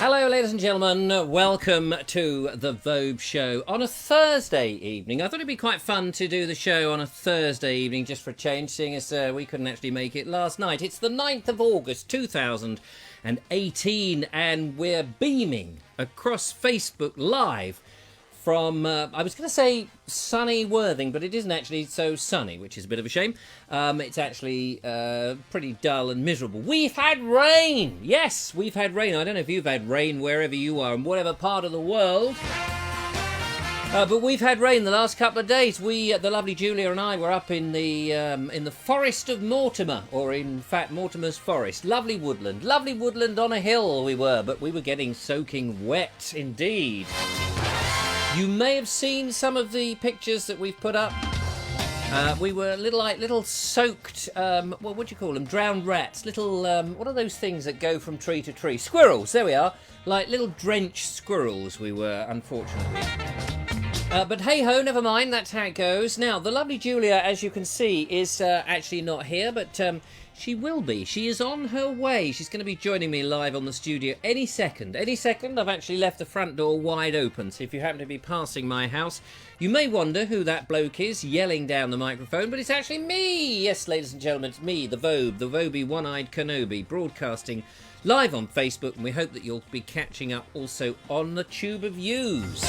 Hello, ladies and gentlemen. Welcome to the Vobes show on a Thursday evening. I thought it'd be quite fun to do the show on a Thursday evening just for a change, seeing as we couldn't actually make it last night. It's the 9th of August 2018, and we're beaming across Facebook Live from, I was going to say sunny Worthing, but it isn't actually so sunny, which is a bit of a shame. It's actually pretty dull and miserable. We've had rain! Yes, we've had rain. I don't know if you've had rain wherever you are, in whatever part of the world. But we've had rain the last couple of days. The lovely Julia and I were up in the forest of Mortimer, or in fact Mortimer's forest. Lovely woodland on a hill we were, but we were getting soaking wet indeed. You may have seen some of the pictures that we've put up. We were little soaked, what would you call them? Drowned rats. Little, what are those things that go from tree to tree? Squirrels, there we are. Like little drenched squirrels we were, unfortunately. But hey-ho, never mind, that's how it goes. Now, the lovely Julia, as you can see, is actually not here, but she will be. She is on her way. She's going to be joining me live on the studio any second. Any second. I've actually left the front door wide open, so if you happen to be passing my house, you may wonder who that bloke is yelling down the microphone, but it's actually me. Yes, ladies and gentlemen, it's me, the Vobe, the Vobie One-Eyed Kenobi, broadcasting live on Facebook, and we hope that you'll be catching up also on the Tube of Views.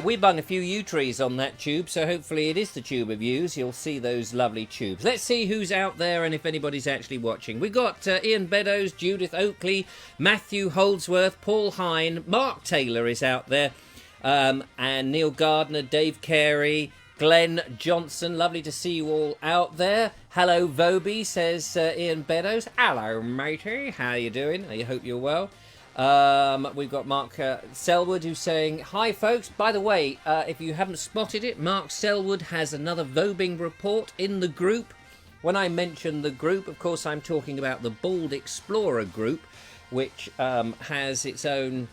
We bung a few yew trees on that tube, so hopefully it is the Tube of Views. You'll see those lovely tubes. Let's see who's out there and if anybody's actually watching. We've got Ian Beddoes, Judith Oakley, Matthew Holdsworth, Paul Hine, Mark Taylor is out there, and Neil Gardner, Dave Carey, Glenn Johnson. Lovely to see you all out there. Hello, Vobie, says Ian Beddoes. Hello, matey. How you doing? I hope you're well. We've got Mark Selwood who's saying, hi folks, by the way, if you haven't spotted it, Mark Selwood has another Vobing report in the group. When I mention the group, of course I'm talking about the Bald Explorer group, which has its own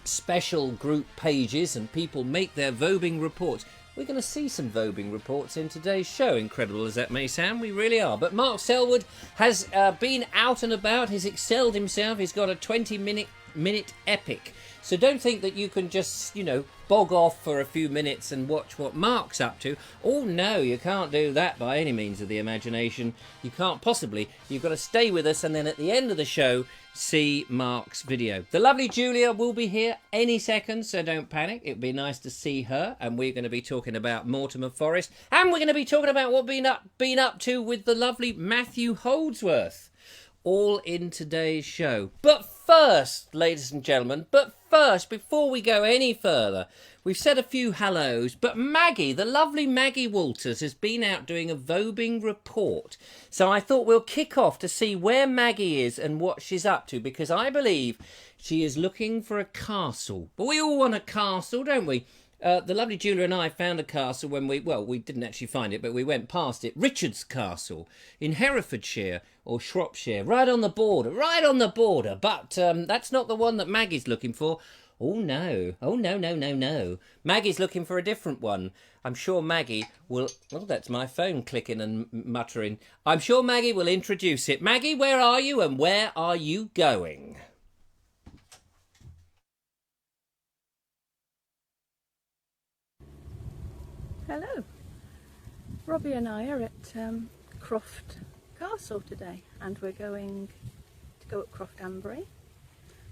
special group pages and people make their Vobing reports. We're going to see some Vobing reports in today's show, incredible as that may sound, we really are. But Mark Selwood has been out and about, he's excelled himself, he's got a 20-minute epic. So don't think that you can just, bog off for a few minutes and watch what Mark's up to. Oh no, you can't do that by any means of the imagination. You can't possibly. You've got to stay with us and then at the end of the show, see Mark's video. The lovely Julia will be here any second, so don't panic. It'd be nice to see her, and we're going to be talking about Mortimer Forest, and we're going to be talking about what we've been up to with the lovely Matthew Holdsworth. All in today's show. But first, ladies and gentlemen, before we go any further, we've said a few hellos, but Maggie, the lovely Maggie Walters, has been out doing a Vobing report. So I thought we'll kick off to see where Maggie is and what she's up to, because I believe she is looking for a castle. But we all want a castle, don't we? The lovely Julia and I found a castle when we didn't actually find it, but we went past it. Richard's Castle in Herefordshire or Shropshire, right on the border. But that's not the one that Maggie's looking for. Oh, no. Maggie's looking for a different one. I'm sure Maggie will... Oh, that's my phone clicking and muttering. I'm sure Maggie will introduce it. Maggie, where are you and where are you going? Hello, Robbie and I are at Croft Castle today, and we're going to go at Croft Ambury,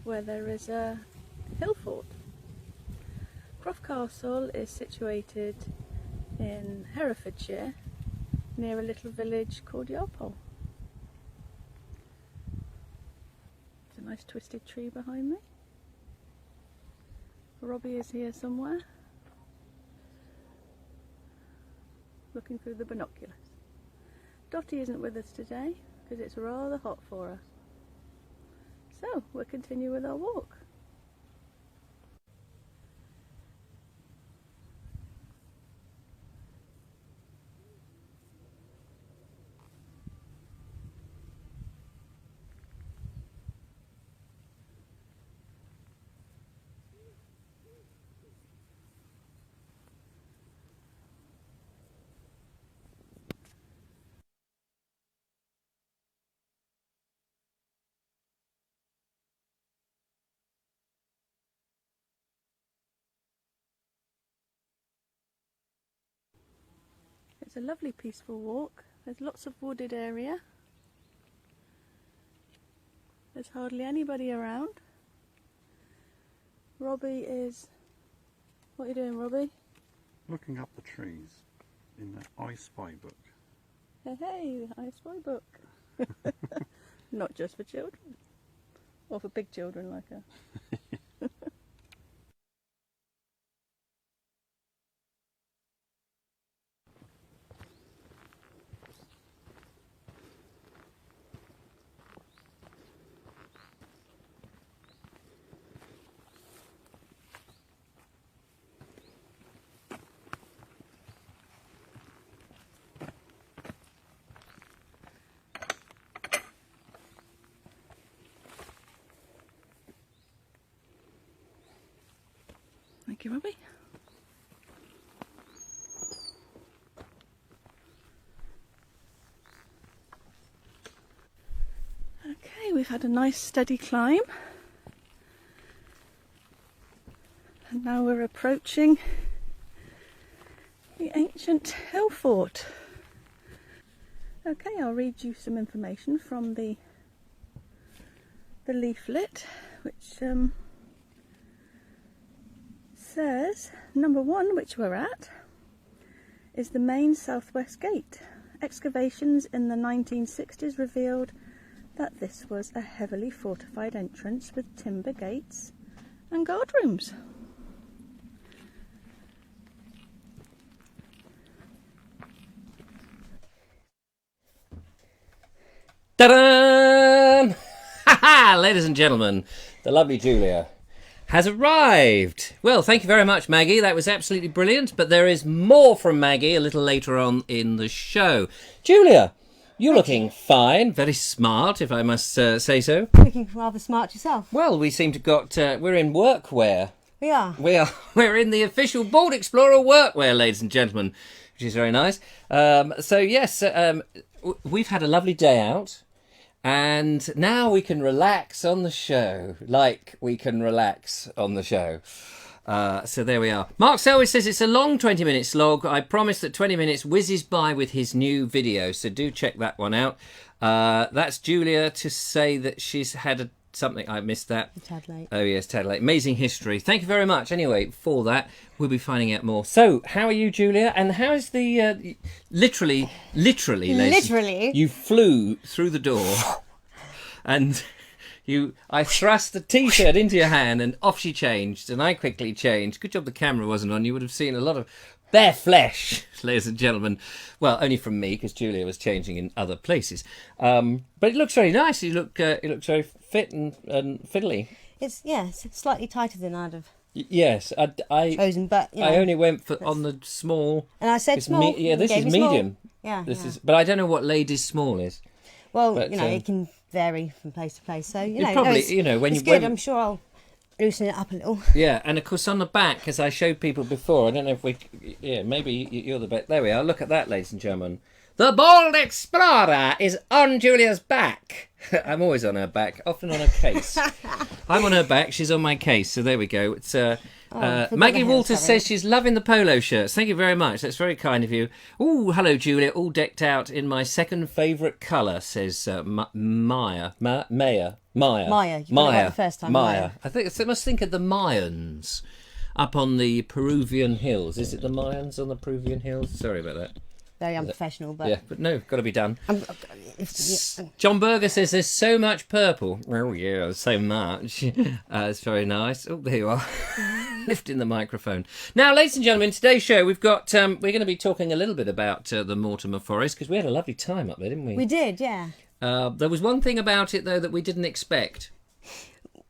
where there is a hill fort. Croft Castle is situated in Herefordshire, near a little village called Yarpole. There's a nice twisted tree behind me. Robbie is here somewhere, looking through the binoculars. Dottie isn't with us today because it's rather hot for her. So we'll continue with our walk. It's a lovely peaceful walk. There's lots of wooded area. There's hardly anybody around. Robbie is... What are you doing, Robbie? Looking up the trees in the I Spy book. Hey, hey, I Spy book. Not just for children. Or for big children like us. Thank you, Robbie. Okay, we've had a nice steady climb. And now we're approaching the ancient hill fort. Okay, I'll read you some information from the leaflet, which says, number 1, which we're at, is the main southwest gate. Excavations in the 1960s revealed that this was a heavily fortified entrance with timber gates and guard rooms. Ta-da! Ha-ha! Ladies and gentlemen, the lovely Julia has arrived. Well, thank you very much, Maggie. That was absolutely brilliant. But there is more from Maggie a little later on in the show. Julia, you're looking fine, very smart, if I must say so. Looking rather smart yourself. Well, we seem to got we're in workwear. We are. We're in the official Board Explorer workwear, ladies and gentlemen, which is very nice. So yes, we've had a lovely day out. And now we can relax on the show, like we can relax on the show. So there we are. Mark Selwyn says it's a long 20-minute slog. I promise that 20 minutes whizzes by with his new video, so do check that one out. That's Julia to say that she's had something. I missed that. A tad late. Oh yes, tad late. Amazing history. Thank you very much. Anyway, for that, we'll be finding out more. So, how are you, Julia? And how is the literally, ladies, you flew through the door, and I thrust the T-shirt into your hand, and off she changed, and I quickly changed. Good job the camera wasn't on. You would have seen a lot of bare flesh, ladies and gentlemen. Well, only from me, because Julia was changing in other places. But it looks very nice. You look very fit and fiddly. It's slightly tighter than I'd have Yes, I chosen, but I only went for on the small. And I said small. This is medium. Yeah, this is. But I don't know what ladies' small is. Well, but, it can vary from place to place. So probably when it's you good. I'm sure I'll loosen it up a little. Yeah, and of course on the back, as I showed people before, I don't know if we. Yeah, maybe you're the best. There we are. Look at that, ladies and gentlemen. The Bold Explorer is on Julia's back. I'm always on her back, often on her case. I'm on her back, she's on my case, so there we go. It's Maggie Walters says she's loving the polo shirts. Thank you very much, that's very kind of you. Oh, hello Julia, all decked out in my second favourite colour, says Maya. Maya, you got it right the first time. Maya. I think I must think of the Mayans up on the Peruvian hills. Is it the Mayans on the Peruvian hills? Sorry about that. Very unprofessional, but... Yeah, but no, got to be done. John Berger says there's so much purple. Oh, yeah, so much. It's very nice. Oh, there you are. Lifting the microphone. Now, ladies and gentlemen, today's show, we've got... we're going to be talking a little bit about the Mortimer Forest, because we had a lovely time up there, didn't we? We did, yeah. There was one thing about it, though, that we didn't expect.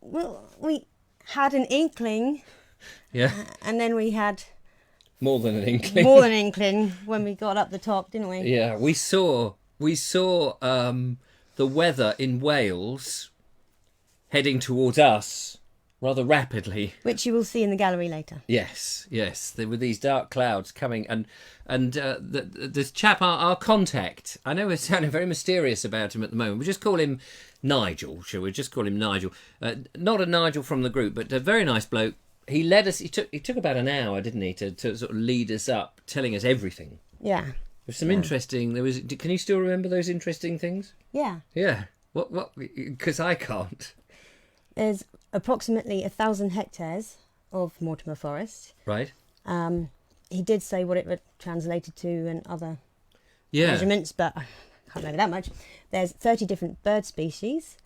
Well, we had an inkling. Yeah. And then we had... More than an inkling. More than an inkling when we got up the top, didn't we? Yeah, we saw the weather in Wales heading towards us rather rapidly. Which you will see in the gallery later. Yes. There were these dark clouds coming, and this chap, our contact, I know we're sounding very mysterious about him at the moment. We'll just call him Nigel, shall we? Just call him Nigel. Not a Nigel from the group, but a very nice bloke. He led us. He took about an hour, didn't he, to sort of lead us up, telling us everything. Yeah. There's some interesting. There was. Can you still remember those interesting things? Yeah. Yeah. What? Because I can't. There's approximately 1,000 hectares of Mortimer Forest. Right. He did say what it translated to and other Yeah. measurements, but I can't remember that much. There's 30 different bird species,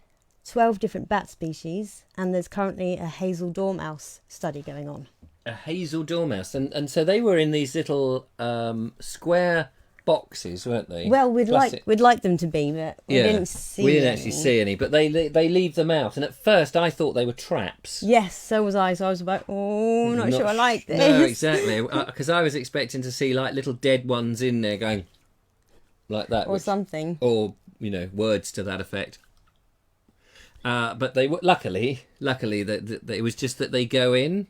12 different bat species, and there's currently a hazel dormouse study going on. A hazel dormouse, and so they were in these little square boxes, weren't they? Well, we'd Plastic- like them to be, but we didn't see. We didn't any. actually see any, but they leave them out. And at first, I thought they were traps. Yes, so was I. So I was like, oh, not sure I like this. No, exactly, because I was expecting to see like little dead ones in there going like that, Or something. or words to that effect. But they were luckily that it was just that they go in,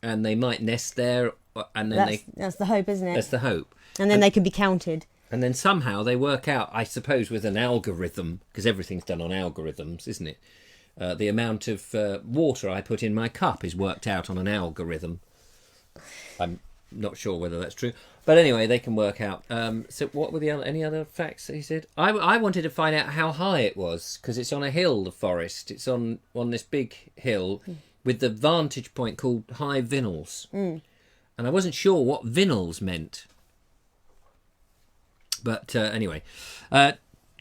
and they might nest there, and then That's the hope, isn't it? that's the hope. And then they can be counted. And then somehow they work out, I suppose, with an algorithm, because everything's done on algorithms, isn't it? The amount of water I put in my cup is worked out on an algorithm. I'm not sure whether that's true. But anyway, they can work out. So what were any other facts that he said? I wanted to find out how high it was, because it's on a hill, the forest. It's on this big hill with the vantage point called High Vinnels. And I wasn't sure what Vinnels meant. But anyway,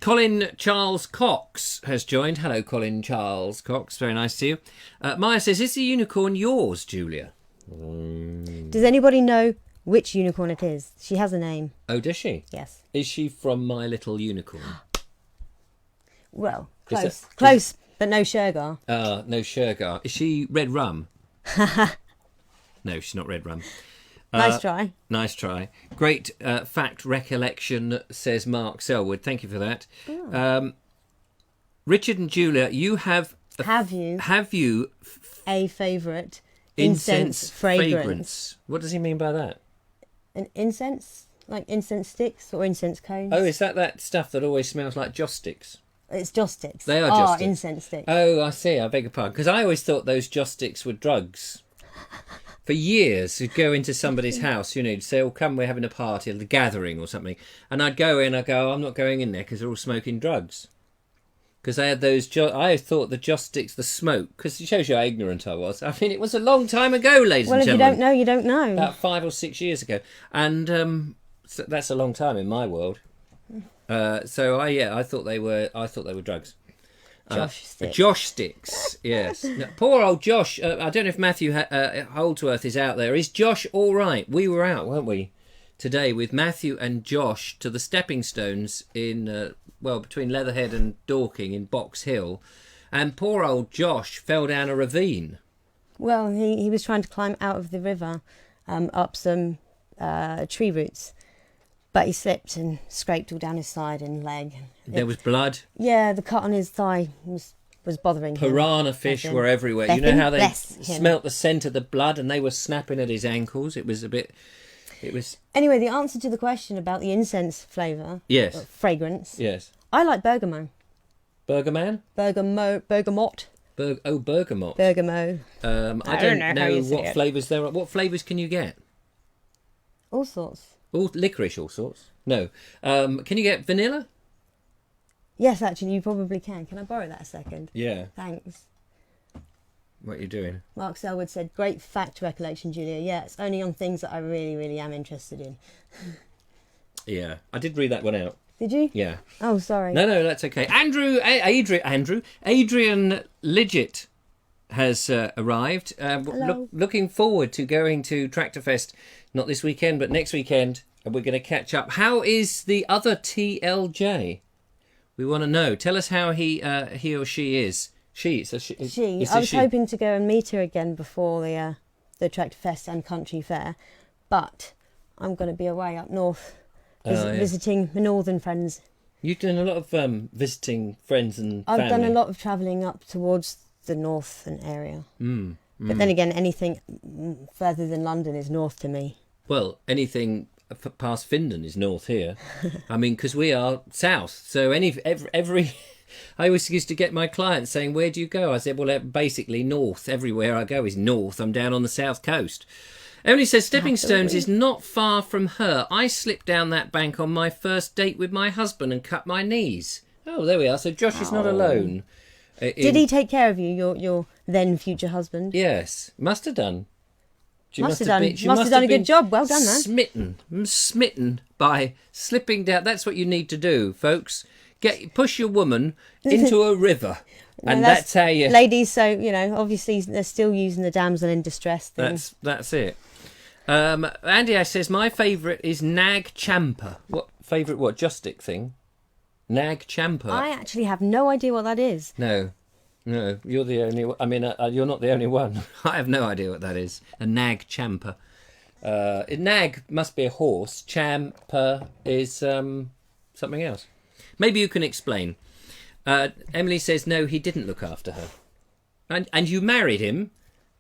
Colin Charles Cox has joined. Hello, Colin Charles Cox. Very nice to you. Maya says, is the unicorn yours, Julia? Does anybody know which unicorn it is? She has a name. Oh, does she? Yes. Is she from My Little Unicorn? Well, Is close. that- Close, but no Shergar. No, Shergar. Is she Red Rum? No, she's not Red Rum. Nice try. Nice try. Great fact recollection, says Mark Selwood. Thank you for that. Richard and Julia, you have Have you a favourite incense fragrance? What does he mean by that? An incense? Like incense sticks or incense cones? Oh, is that stuff that always smells like joss sticks? It's joss sticks. They are joss sticks. Incense sticks. Oh, I see. I beg your pardon. Because I always thought those joss sticks were drugs. For years, you'd go into somebody's house, you'd say, oh, come, we're having a party, a gathering or something. And I'd go in, I'd go, I'm not going in there because they're all smoking drugs. Because they had those, I thought the joss sticks, the smoke, because it shows you how ignorant I was. I mean, it was a long time ago, ladies and gentlemen. Well, if you don't know, you don't know. About 5 or 6 years ago. And so that's a long time in my world. So I thought they were drugs. Josh sticks, yes. Now, poor old Josh. I don't know if Matthew Holdsworth is out there. Is Josh all right? We were out, weren't we, today with Matthew and Josh to the stepping stones in, between Leatherhead and Dorking in Box Hill. And poor old Josh fell down a ravine. Well, he was trying to climb out of the river up some tree roots. But he slipped and scraped all down his side and leg. There was blood. Yeah, the cut on his thigh was bothering him. Piranha fish were everywhere. You know how they smelt the scent of the blood and they were snapping at his ankles? It was... Anyway, the answer to the question about the incense flavour... Yes. Fragrance... Yes. I like bergamot. Bergaman? Bergamot. Bergamot. Bergamot. I don't know what flavours there are. What flavours can you get? All sorts. All licorice, all sorts. No. Can you get vanilla? Yes, actually, you probably can. Can I borrow that a second? Yeah. Thanks. What are you doing? Mark Selwood said, great fact recollection, Julia. Yeah, it's only on things that I really, really am interested in. Yeah. I did read that one out. Did you? Yeah. Oh, sorry. No, that's okay. Adrian Lidgett has arrived. Looking forward to going to Tractorfest, not this weekend, but next weekend, and we're going to catch up. How is the other TLJ? We want to know. Tell us how he or she is. She. I was hoping to go and meet her again before the Tractorfest and Country Fair, but I'm going to be away up north visiting my northern friends. You've done a lot of visiting friends and family. I've done a lot of travelling up towards the northern area. But then again, anything further than London is north to me. Well, anything past Findon is north here. I mean, because we are south. So every I always used to get my clients saying, where do you go? I said, well, basically north. Everywhere I go is north. I'm down on the south coast. Emily says Stepping Stones is not far from her. I slipped down that bank on my first date with my husband and cut my knees. Oh, there we are. So Josh is not alone. Did he take care of you, your then future husband? Yes, must have done. She must have done a good job. Well done, man. Smitten by slipping down. That's what you need to do, folks. Push your woman into a river, and that's how you. Ladies, so obviously they're still using the damsel in distress thing. That's it. Andy Ash says my favourite is Nag Champa. What favourite? What joystick thing? Nag Champa. I actually have no idea what that is. No, you're the only one. I mean, you're not the only one. I have no idea what that is. A Nag Champa. Nag must be a horse. Champa is something else. Maybe you can explain. Emily says, no, he didn't look after her. And you married him?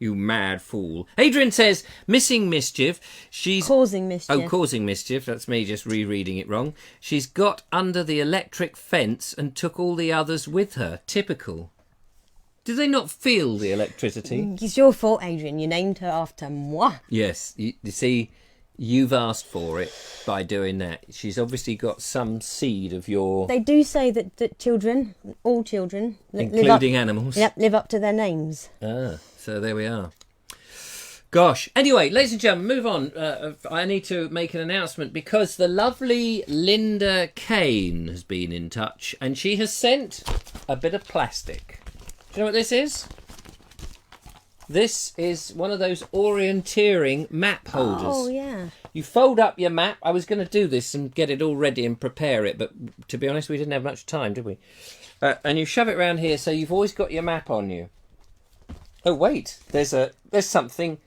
You mad fool. Adrian says, missing mischief. She's causing mischief. Oh, causing mischief. That's me just rereading it wrong. She's got under the electric fence and took all the others with her. Typical. Do they not feel the electricity? It's your fault, Adrian. You named her after moi. Yes. You see, you've asked for it by doing that. She's obviously got some seed of your... They do say that children, all children... including animals. Yep, live up to their names. Ah, so there we are. Gosh. Anyway, ladies and gentlemen, move on. I need to make an announcement because the lovely Linda Kane has been in touch and she has sent a bit of plastic. Do you know what this is? This is one of those orienteering map holders. Oh, yeah. You fold up your map. I was going to do this and get it all ready and prepare it, but to be honest, we didn't have much time, did we? And you shove it around here, so you've always got your map on you. Oh, wait. There's something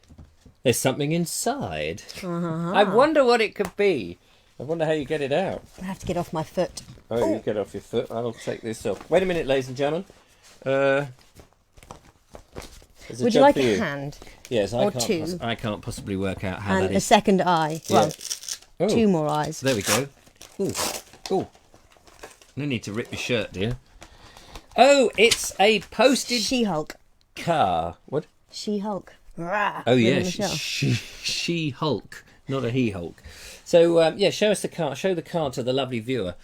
inside. Uh-huh. I wonder what it could be. I wonder how you get it out. I have to get off my foot. Oh, you get off your foot. I'll take this off. Wait a minute, ladies and gentlemen. Would you like a hand? Yes, or two? I can't possibly work out how and that is. a second eye. Yeah. Well, two more eyes. There we go. Ooh. No need to rip your shirt, dear. Oh, it's a posted She-Hulk car. What? She-Hulk. Oh, yeah. She-Hulk, not a he-Hulk. So, show us the car. Show the car to the lovely viewer.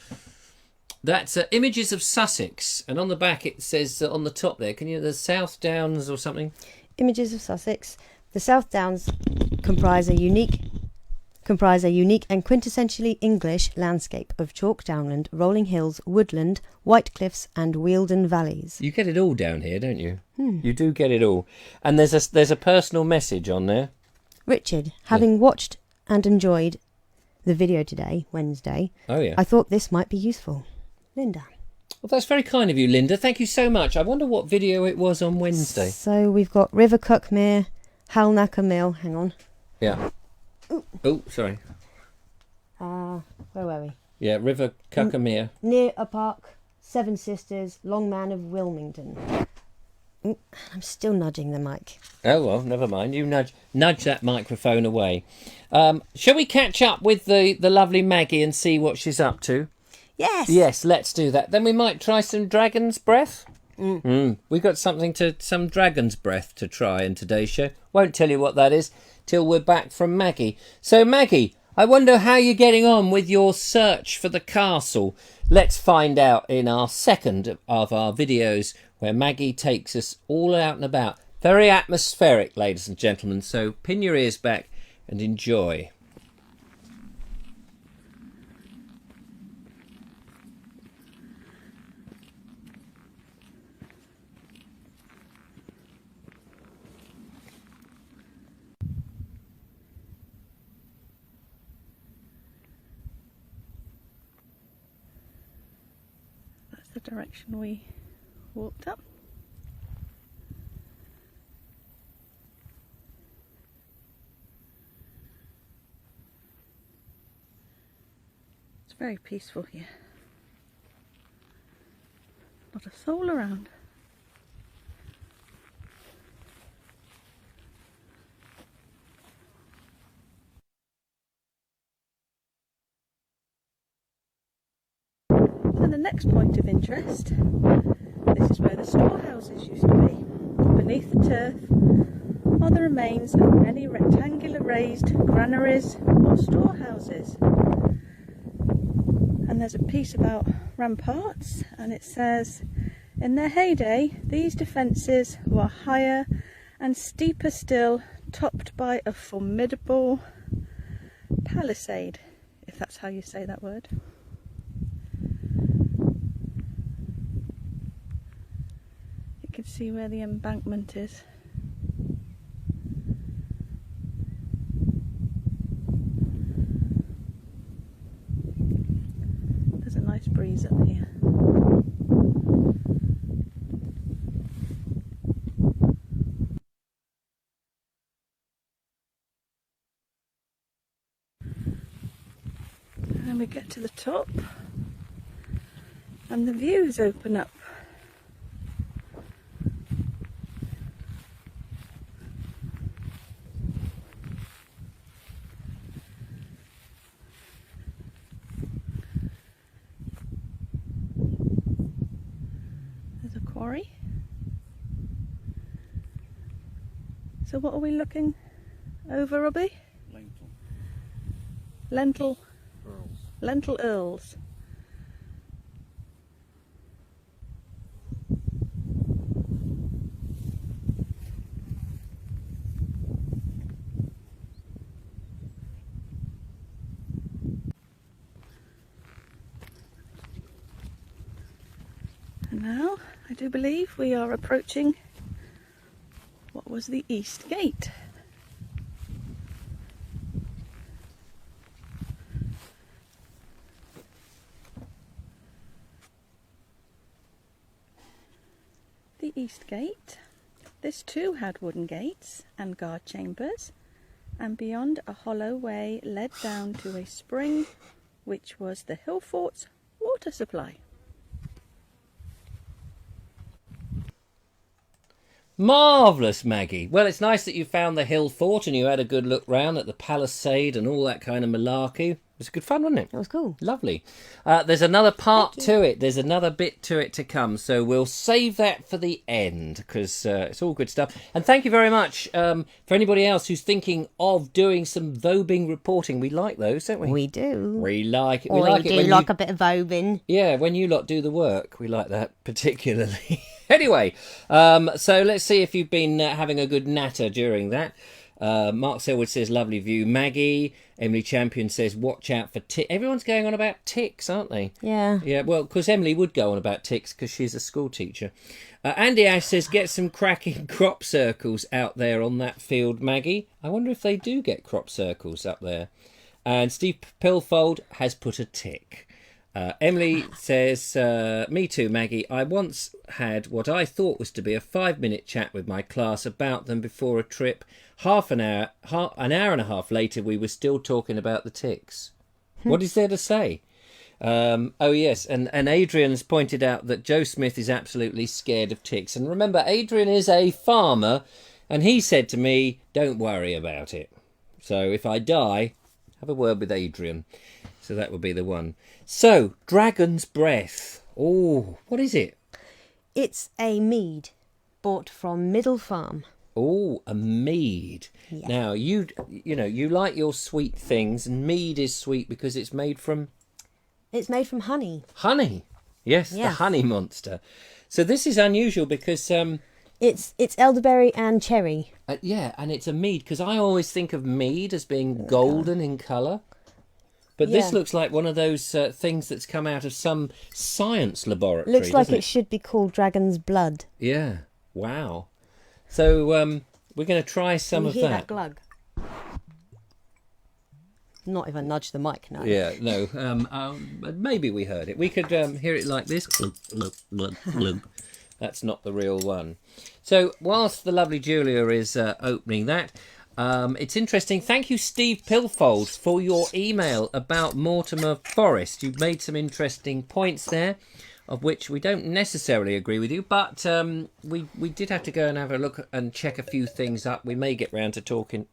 That's images of Sussex, and on the back it says on the top there. Can you the South Downs or something? Images of Sussex. The South Downs comprise a unique and quintessentially English landscape of chalk downland, rolling hills, woodland, white cliffs, and Wealden valleys. You get it all down here, don't you? You do get it all. And there's a personal message on there. Richard, having watched and enjoyed the video today, Wednesday, I thought this might be useful. Linda. Well, that's very kind of you, Linda. Thank you so much. I wonder what video it was on Wednesday. So we've got River Cuckmere, Halnaker Mill. Hang on. Yeah. Oh, sorry. Where were we? Yeah, River Cuckmere. Near a park, Seven Sisters, Longman of Wilmington. I'm still nudging the mic. Oh, well, never mind. You nudge that microphone away. Shall we catch up with the lovely Maggie and see what she's up to? Yes. Yes, let's do that. Then we might try some dragon's breath. We got some dragon's breath to try in today's show. Won't tell you what that is till we're back from Maggie. So, Maggie, I wonder how you're getting on with your search for the castle. Let's find out in our second of our videos where Maggie takes us all out and about. Very atmospheric, ladies and gentlemen. So pin your ears back and enjoy. The direction we walked up. It's very peaceful here. Not a soul around. So the next point of interest, this is where the storehouses used to be, beneath the turf are the remains of many rectangular raised granaries or storehouses. And there's a piece about ramparts, and it says, in their heyday, these defences were higher and steeper still, topped by a formidable palisade, if that's how you say that word. You can see where the embankment is. There's a nice breeze up here. And we get to the top and the views open up. There's a quarry. So what are we looking over, Robbie? Lentil. Lentil earls. And now I do believe we are approaching what was the East Gate. The East Gate. This too had wooden gates and guard chambers, and beyond a hollow way led down to a spring which was the hill fort's water supply. Marvellous, Maggie. Well, it's nice that you found the hill fort and you had a good look round at the palisade and all that kind of malarkey. It was good fun, wasn't it? That was cool. Lovely. There's another part to it. There's another bit to it to come. So we'll save that for the end because it's all good stuff. And thank you very much for anybody else who's thinking of doing some vobing reporting. We like those, don't we? We do. We like it. We like do it when like a bit of vobing. Yeah, when you lot do the work, we like that particularly. Anyway, so let's see if you've been having a good natter during that. Mark Selwood says, lovely view. Maggie, Emily Champion says, watch out for ticks. Everyone's going on about ticks, aren't they? Yeah. Yeah, well, because Emily would go on about ticks because she's a school teacher. Andy Ash says, get some cracking crop circles out there on that field, Maggie. I wonder if they do get crop circles up there. And Steve Pilfold has put a tick. Emily says, me too, Maggie. I once had what I thought was to be a 5-minute chat with my class about them before a trip. An hour and a half later, we were still talking about the ticks. What is there to say? Oh, yes. And Adrian's pointed out that Joe Smith is absolutely scared of ticks. And remember, Adrian is a farmer, and he said to me, don't worry about it. So if I die, have a word with Adrian. So that would be the one. So, Dragon's Breath. Oh, what is it? It's a mead bought from Middle Farm. Oh, a mead. Yeah. Now, you like your sweet things, and mead is sweet because it's made from... It's made from honey. Honey. Yes, the honey monster. So this is unusual because... It's elderberry and cherry. Yeah, and it's a mead, because I always think of mead as being golden in colour. But this looks like one of those things that's come out of some science laboratory. Looks like it should be called Dragon's Blood. Yeah. Wow. So we're going to try some of Can you that. hear that glug? Not if I nudge the mic now. Yeah, no. Maybe we heard it. We could hear it like this. Glug, glug, glug, glug. That's not the real one. So whilst the lovely Julia is opening that, it's interesting. Thank you, Steve Pilfold, for your email about Mortimer Forest. You've made some interesting points there, of which we don't necessarily agree with you, but we did have to go and have a look and check a few things up. We may get round to talking.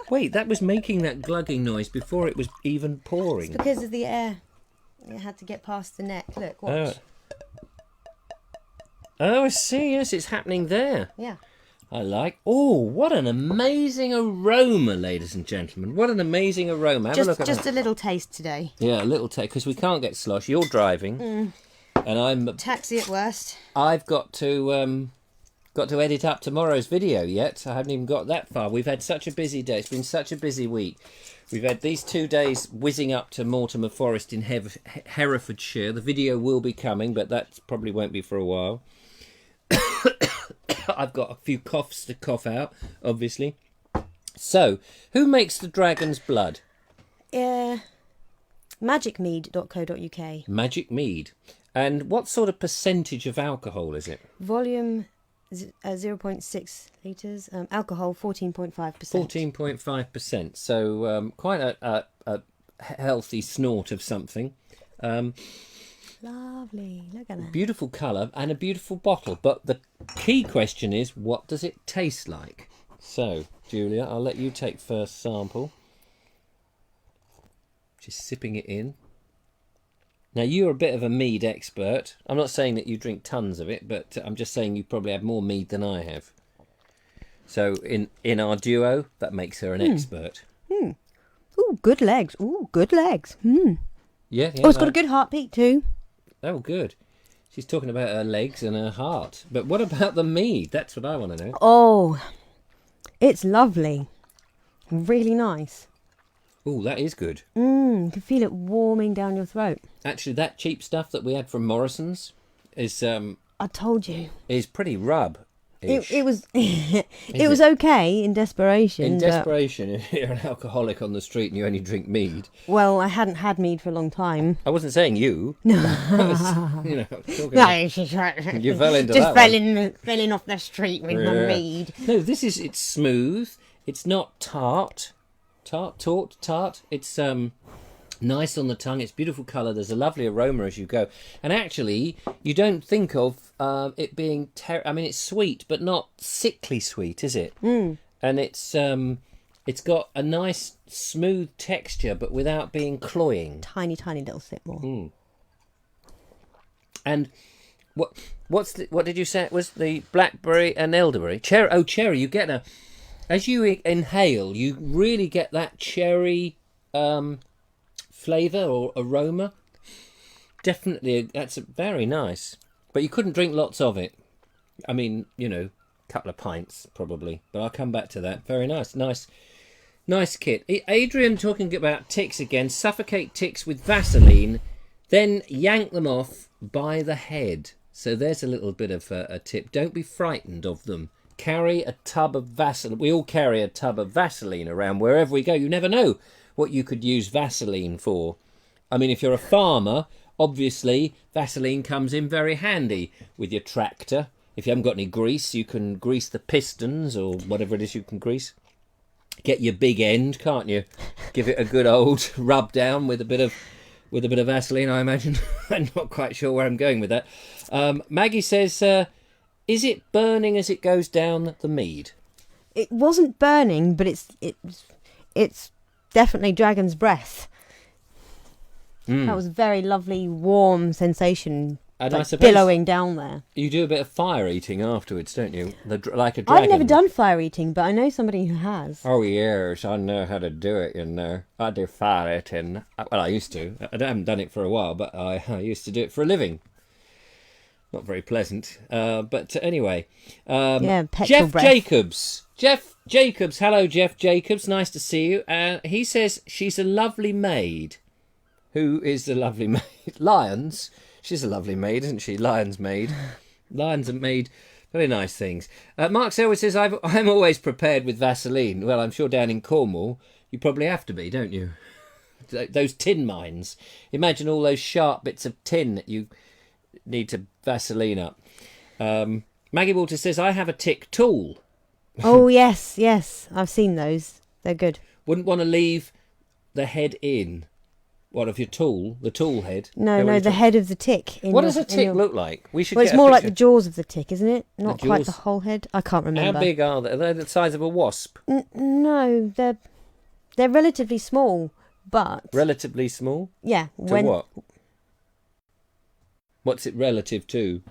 Wait, that was making that glugging noise before it was even pouring. It's because of the air. It had to get past the neck. Look, watch. Oh, I see. Yes, it's happening there. Yeah. I like. Oh, what an amazing aroma, ladies and gentlemen. What an amazing aroma. Have a look at Just that. a little taste today. Yeah, a little take, because we can't get slosh. You're driving. And I'm... Taxi at worst. I've got to edit up tomorrow's video yet. I haven't even got that far. We've had such a busy day. It's been such a busy week. We've had these 2 days whizzing up to Mortimer Forest in Herefordshire. The video will be coming, but that probably won't be for a while. I've got a few coughs to cough out, obviously. So, who makes the dragon's blood? Magicmead.co.uk. Magic Mead. And what sort of percentage of alcohol is it? Volume 0.6 litres. Alcohol 14.5%. 14.5%. So quite a healthy snort of something. Lovely. Look at that. Beautiful colour and a beautiful bottle. But the key question is, what does it taste like? So, Julia, I'll let you take first sample. Just sipping it in. Now, you're a bit of a mead expert. I'm not saying that you drink tons of it, but I'm just saying you probably have more mead than I have. So, in our duo, that makes her an expert. Ooh, good legs. Ooh, good legs. Yeah, yeah. Oh, it's got a good heartbeat too. Oh, good. She's talking about her legs and her heart. But what about the mead? That's what I want to know. Oh, it's lovely. Really nice. Oh, that is good. You can feel it warming down your throat. Actually, that cheap stuff that we had from Morrison's is I told you. is pretty rub. It was it was okay in desperation. In but- desperation, if you're an alcoholic on the street and you only drink mead. well, I hadn't had mead for a long time. I wasn't saying you. No. Talking No, she's right. You fell into Just that one. fell in off the street with Yeah. my mead. No, it's smooth. It's not tart. Tart. It's nice on the tongue. It's beautiful colour. There's a lovely aroma as you go. And actually, you don't think of it being... I mean, it's sweet, but not sickly sweet, is it? And it's got a nice, smooth texture, but without being cloying. Tiny little sip more. And what did you say it was? The blackberry and elderberry? Cherry. You get a... As you inhale, you really get that cherry flavour or aroma. Definitely, that's very nice. But you couldn't drink lots of it. I mean, a couple of pints probably. But I'll come back to that. Very nice. Nice kit. Adrian talking about ticks again. Suffocate ticks with Vaseline, then yank them off by the head. So there's a little bit of a tip. Don't be frightened of them. Carry a tub of Vaseline. We all carry a tub of Vaseline around wherever we go. You never know what you could use Vaseline for. I mean, if you're a farmer, obviously Vaseline comes in very handy with your tractor. If you haven't got any grease, you can grease the pistons or whatever it is you can grease. Get your big end, can't you? Give it a good old rub down with a bit of Vaseline, I imagine. I'm not quite sure where I'm going with that. Maggie says... is it burning as it goes down the mead? It wasn't burning, but it's definitely dragon's breath. That was a very lovely, warm sensation, And like I suppose billowing down there. you do a bit of fire eating afterwards, don't you? Like a dragon. I've never done fire eating, but I know somebody who has. Oh yes, I know how to do it. I do fire eating. Well, I used to. I haven't done it for a while, but I used to do it for a living. Not very pleasant. But anyway. Petrol Jeff breath. Jacobs. Jeff Jacobs. Hello, Jeff Jacobs. Nice to see you. He says she's a lovely maid. Who is the lovely maid? Lions. She's a lovely maid, isn't she? Lion's maid. Lions are made very nice things. Mark Selwood says, I'm always prepared with Vaseline. Well, I'm sure down in Cornwall, you probably have to be, don't you? Those tin mines. Imagine all those sharp bits of tin that you need to Vaseline up. Maggie Walter says, I have a tick tool. Oh, yes. I've seen those. They're good. Wouldn't want to leave the head in. What, of your tool? The tool head? No, the head of the tick. What does a tick look like? We should. Well, get it's more a like the picture. jaws of the tick, isn't it? Not The quite jaws. the whole head. I can't remember. How big are they? Are they the size of a wasp? No, they're relatively small, but Relatively small? yeah. To what? What's it relative to?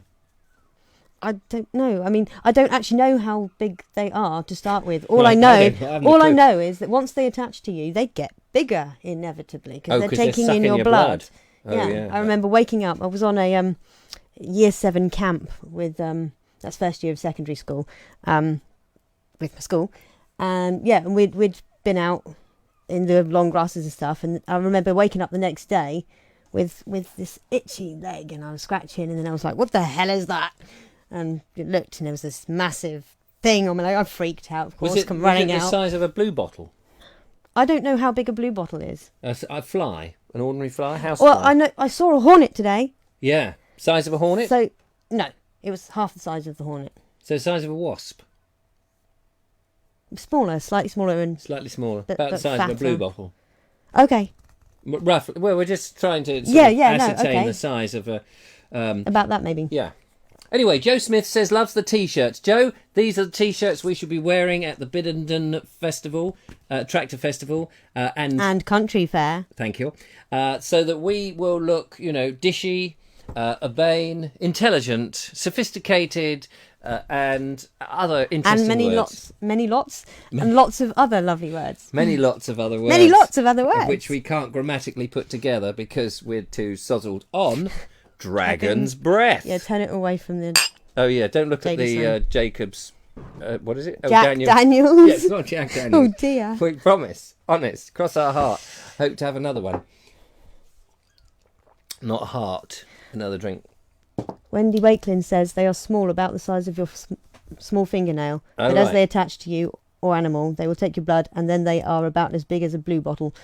I don't know. I mean, I don't actually know how big they are to start with. All Right, I know is that once they attach to you, they get bigger inevitably because they're 'cause they're taking in sucking your your blood. blood. Oh, yeah. I remember waking up. I was on a year 7 camp with that's first year of secondary school with my school, and we'd been out in the long grasses and stuff, and I remember waking up the next day with this itchy leg, and I was scratching, and then I was like, what the hell is that? And it looked, and there was this massive thing on my leg. I freaked out, of course, come running was it the out. size of a blue bottle? I don't know how big a blue bottle is. A fly, an ordinary fly, house Well, fly. I saw a hornet today. Yeah, size of a hornet. So no, it was half the size of the hornet. So size of a wasp. Smaller, slightly smaller, and Slightly smaller, But- about the but size of a blue fatter. bottle. okay, Roughly. Well, we're just trying to ascertain okay. the size of a. about that maybe. Yeah. Anyway, Joe Smith says loves the T-shirts. Joe, these are the T-shirts we should be wearing at the Biddenden Festival, Tractor Festival, And country fair. thank you, so that we will look, dishy, urbane, intelligent, sophisticated, and other interesting And many lots, and lots of other lovely words. Many lots of other words. Many lots of other words. Which we can't grammatically put together because we're too sozzled on Dragon's Breath. Yeah, turn it away from the Oh, yeah, don't look at the Jameson. Jacobs... what is it? Oh, Jack Daniels. Yeah, it's not Jack Daniels. Oh dear. We promise. Honest. Cross our heart. Hope to have another one. Not heart. Another drink. Wendy Wakelin says they are small, about the size of your small fingernail. Oh, but as right. they attach to you or animal, they will take your blood, and then they are about as big as a blue bottle.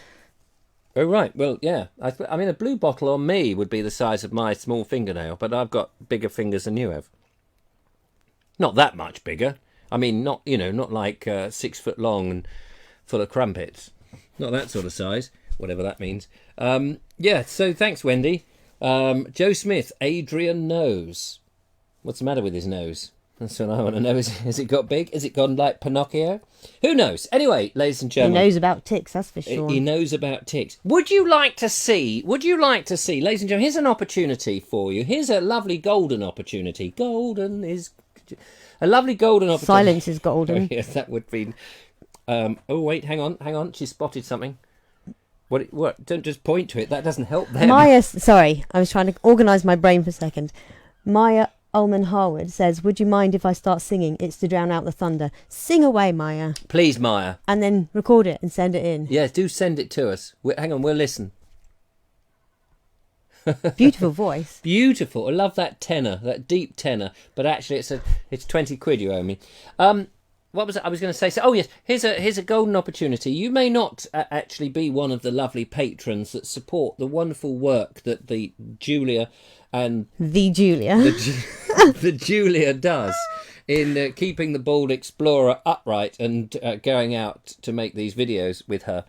Oh, right. Well, yeah. I mean, a blue bottle on me would be the size of my small fingernail, but I've got bigger fingers than you have. Not that much bigger. I mean, not like 6 foot long and full of crumpets. Not that sort of size, whatever that means. Yeah, so thanks, Wendy. Joe Smith, Adrian knows. What's the matter with his nose? That's what I want to know. Has it got big? Has it gone like Pinocchio? Who knows? Anyway, ladies and He gentlemen. knows about ticks, that's for sure. He knows about ticks. Would you like to see, ladies and gentlemen, here's an opportunity for you. Here's a lovely golden opportunity. Golden is... A lovely golden opportunity. Silence is golden. Oh, yes, that would be... oh, wait, hang on. She spotted something. What? Don't just point to it. That doesn't help them. Sorry, I was trying to organise my brain for a second. Maya Ullman Harwood says, would you mind if I start singing It's to Drown Out the Thunder? Sing away, Maya. Please, Maya. And then record it and send it in. Yes, do send it to us. Hang on, we'll listen. Beautiful voice. Beautiful. I love that tenor, that deep tenor. But actually, it's 20 quid you owe me. What was it I was going to say? So, oh yes, here's a golden opportunity. You may not actually be one of the lovely patrons that support the wonderful work that the Julia and The Julia. the Julia does in keeping the Bald Explorer upright and going out to make these videos with her.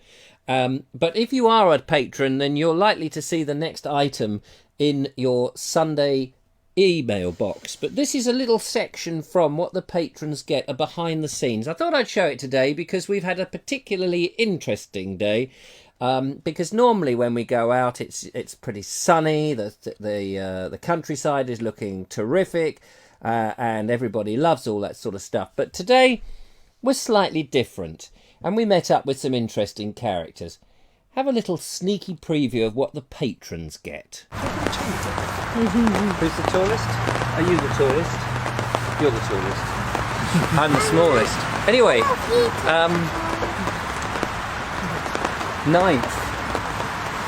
But if you are a patron, then you're likely to see the next item in your Sunday email box. But this is a little section from what the patrons get, a behind the scenes. I thought I'd show it today because we've had a particularly interesting day. Because normally when we go out, it's pretty sunny. The countryside is looking terrific, and everybody loves all that sort of stuff. But today was slightly different, and we met up with some interesting characters. Have a little sneaky preview of what the patrons get. Who's the tallest? Are you the tallest? You're the tallest. I'm the smallest. Anyway, 9th.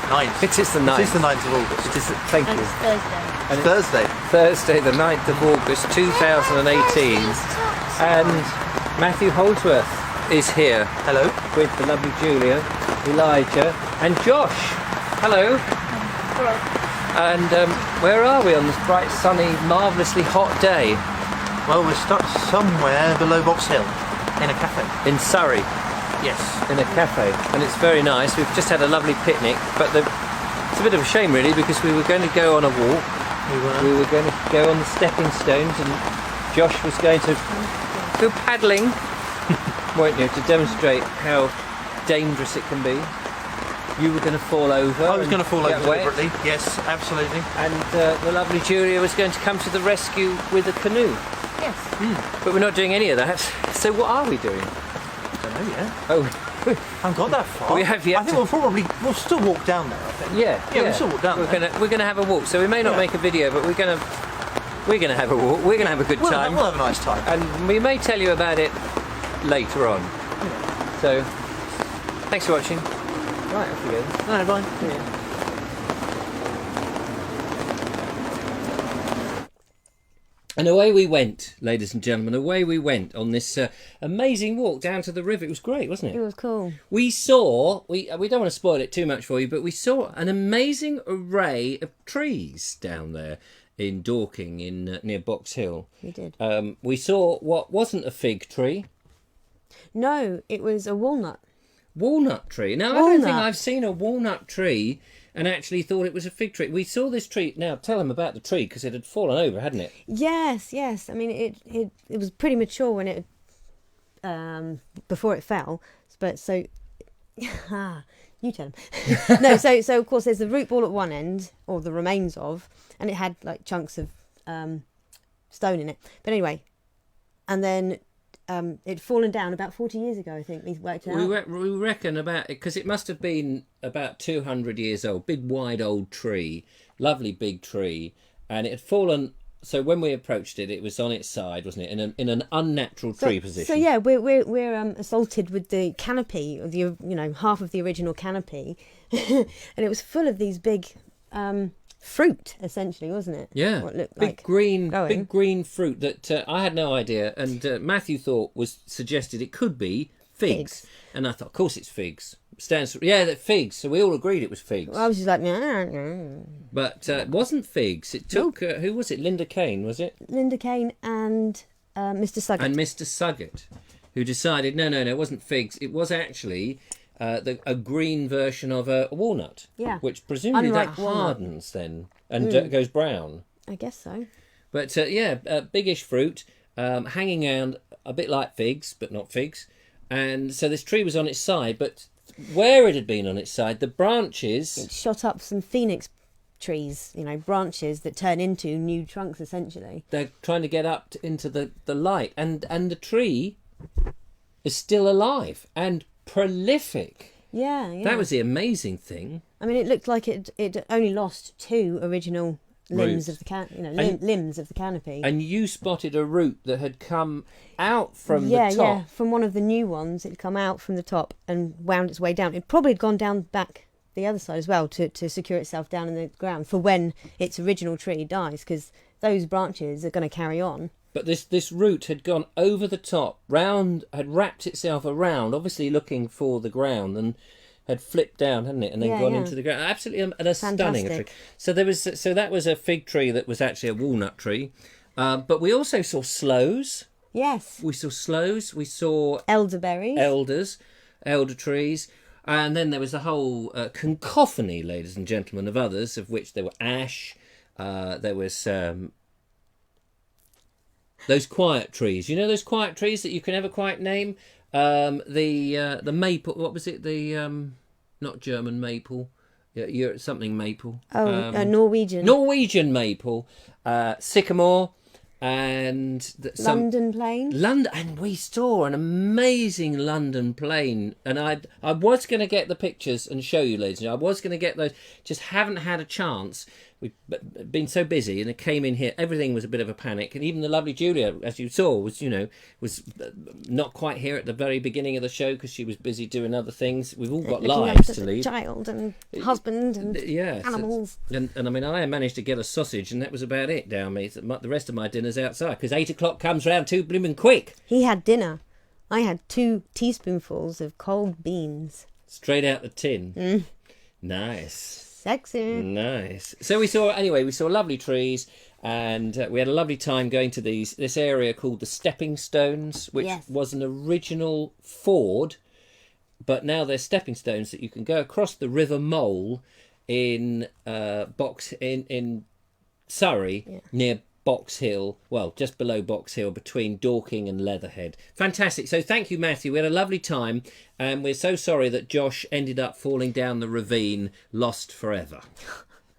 9th. It is the 9th. It is the 9th of August. It is, thank you. It's Thursday. Thursday, the 9th of August 2018. And Matthew Holdsworth is here Hello. with the lovely Julia, Elijah, and Josh. Hello. And where are we on this bright, sunny, marvellously hot day? Well, we're stuck somewhere below Box Hill, in a cafe. In Surrey, Yes. in a cafe. And it's very nice. We've just had a lovely picnic, but it's a bit of a shame, really, because we were going to go on a walk. We were going to go on the stepping stones, and Josh was going to go paddling, weren't you, to demonstrate how dangerous it can be. You were going to fall over. I was going to fall over get wet, deliberately. Yes, absolutely. and the lovely Julia was going to come to the rescue with a canoe. Yes. But we're not doing any of that. So what are we doing? I don't know yet. Oh, I haven't got that far. We have yet I think we'll still walk down there. I think. yeah. we'll still walk down there. We're gonna have a walk. So we may not Yeah. make a video, but we're gonna have a walk. We're gonna have a good time. We'll have a nice time. And we may tell you about it later on. So, thanks for watching. Right, off we go. No, fine. And away we went, ladies and gentlemen. Away we went on this amazing walk down to the river. It was great, wasn't It it? was cool. We saw, we don't want to spoil it too much for you, but we saw an amazing array of trees down there in Dorking, near Box Hill. We did. We saw what wasn't a fig tree. No, it was a walnut. Walnut tree. Now, I don't think Walnut. I've seen a walnut tree and actually thought it was a fig tree. We saw this tree. Now, tell them about the tree, because it had fallen over, hadn't it? Yes. I mean, it was pretty mature when it before it fell. But so, you tell them. No, so of course there's the root ball at one end, or the remains of, and it had like chunks of stone in it. But anyway, and then it'd fallen down about 40 years ago, I think. We worked it out. We reckon about, because it must have been about 200 years old. Big, wide, old tree. Lovely big tree. And it had fallen. So when we approached it, it was on its side, wasn't it? In an unnatural tree position. So yeah, we're assaulted with the canopy, of the half of the original canopy, and it was full of these big fruit, essentially, wasn't it? Yeah, What looked big like big green fruit that I had no idea, and Matthew suggested it could be figs. And I thought, of course, it's figs. Stands for, that figs. So we all agreed it was figs. I was just like, nah. But it wasn't figs. It took who was it? Linda Kane, was it? Linda Kane and Mr. Suggett. And Mr. Suggett, who decided no, it wasn't figs. It was actually a green version of a walnut. Yeah. Which presumably Unripe that walnut. hardens then and goes brown. I guess so. But biggish fruit, hanging around a bit like figs, but not figs. And so this tree was on its side, but where it had been on its side, the branches... It shot up some phoenix trees, branches that turn into new trunks, essentially. They're trying to get up into the light. And the tree is still alive and prolific. Yeah. That was the amazing thing. I mean, it looked like it only lost two original limbs Roots. of the limbs of the canopy. And you spotted a root that had come out from the top. Yeah, from one of the new ones. It'd come out from the top and wound its way down. It probably had gone down back the other side as well to secure itself down in the ground for when its original tree dies, because those branches are going to carry on. But this root had gone over the top, had wrapped itself around, obviously looking for the ground, and had flipped down, hadn't it, and then gone into the ground. Absolutely, a stunning tree. So that was a fig tree that was actually a walnut tree, but we also saw sloes. Yes. We saw sloes. We saw Elderberries. elder trees, and then there was a whole cacophony, ladies and gentlemen, of others, of which there were ash. There was those quiet trees. You know those quiet trees that you can never quite name. The maple. What was it? The not German maple. Yeah, something maple. Norwegian. Norwegian maple, sycamore, and London plane. London, and we saw an amazing London plane. And I was going to get the pictures and show you, ladies and gentlemen. I was going to get those. Just haven't had a chance. We've been so busy, and it came in here. Everything was a bit of a panic, and even the lovely Julia, as you saw, was not quite here at the very beginning of the show because she was busy doing other things. We've all got lives to lead. Child and husband and animals. And I mean, I managed to get a sausage, and that was about it down me. The rest of my dinner's outside because 8 o'clock comes round too blooming quick. He had dinner. I had 2 teaspoonfuls of cold beans. Straight out the tin. Nice. Sexy. Nice. So we saw lovely trees, and we had a lovely time going to this area called the Stepping Stones, which was an original ford, but now they're stepping stones that you can go across the River Mole in Surrey, near Box Hill, well, just below Box Hill, between Dorking and Leatherhead. Fantastic. So thank you, Matthew. We had a lovely time, and we're so sorry that Josh ended up falling down the ravine, lost forever.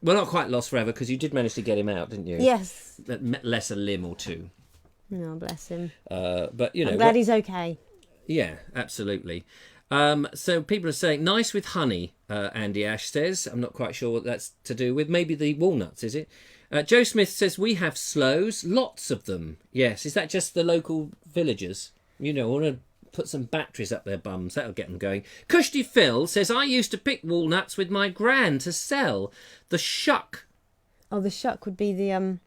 Well, not quite lost forever, because you did manage to get him out, didn't you? Yes. Less a limb or two. Oh, bless him. But, you know... I'm glad he's okay. Yeah, absolutely. So people are saying, nice with honey, Andy Ash says. I'm not quite sure what that's to do with. Maybe the walnuts, is it? Joe Smith says, we have slows, lots of them. Yes, is that just the local villagers? You know, want to put some batteries up their bums. That'll get them going. Cushty Phil says, I used to pick walnuts with my gran to sell. The shuck. Oh, the shuck would be the, I'm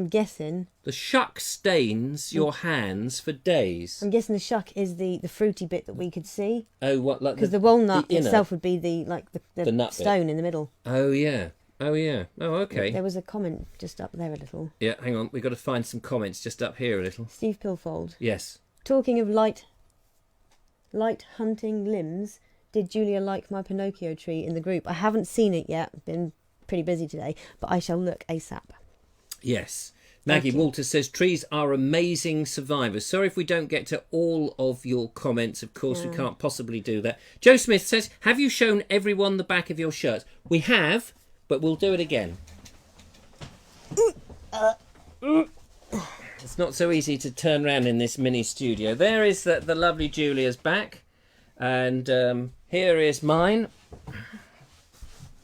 guessing. The shuck stains your hands for days. I'm guessing the shuck is the fruity bit that we could see. Oh, what? Like because the walnut the inner, itself would be the nut stone bit in the middle. Oh, yeah. Oh, yeah. Oh, okay. There was a comment just up there a little. Yeah, hang on. We've got to find some comments just up here a little. Steve Pilfold. Yes. Talking of light hunting limbs, did Julia like my Pinocchio tree in the group? I haven't seen it yet. Been pretty busy today, but I shall look ASAP. Yes. Maggie Walters says, trees are amazing survivors. Sorry if we don't get to all of your comments. Of course, we can't possibly do that. Joe Smith says, have you shown everyone the back of your shirts? We have, but we'll do it again. It's not so easy to turn around in this mini studio. There is the lovely Julia's back. And here is mine.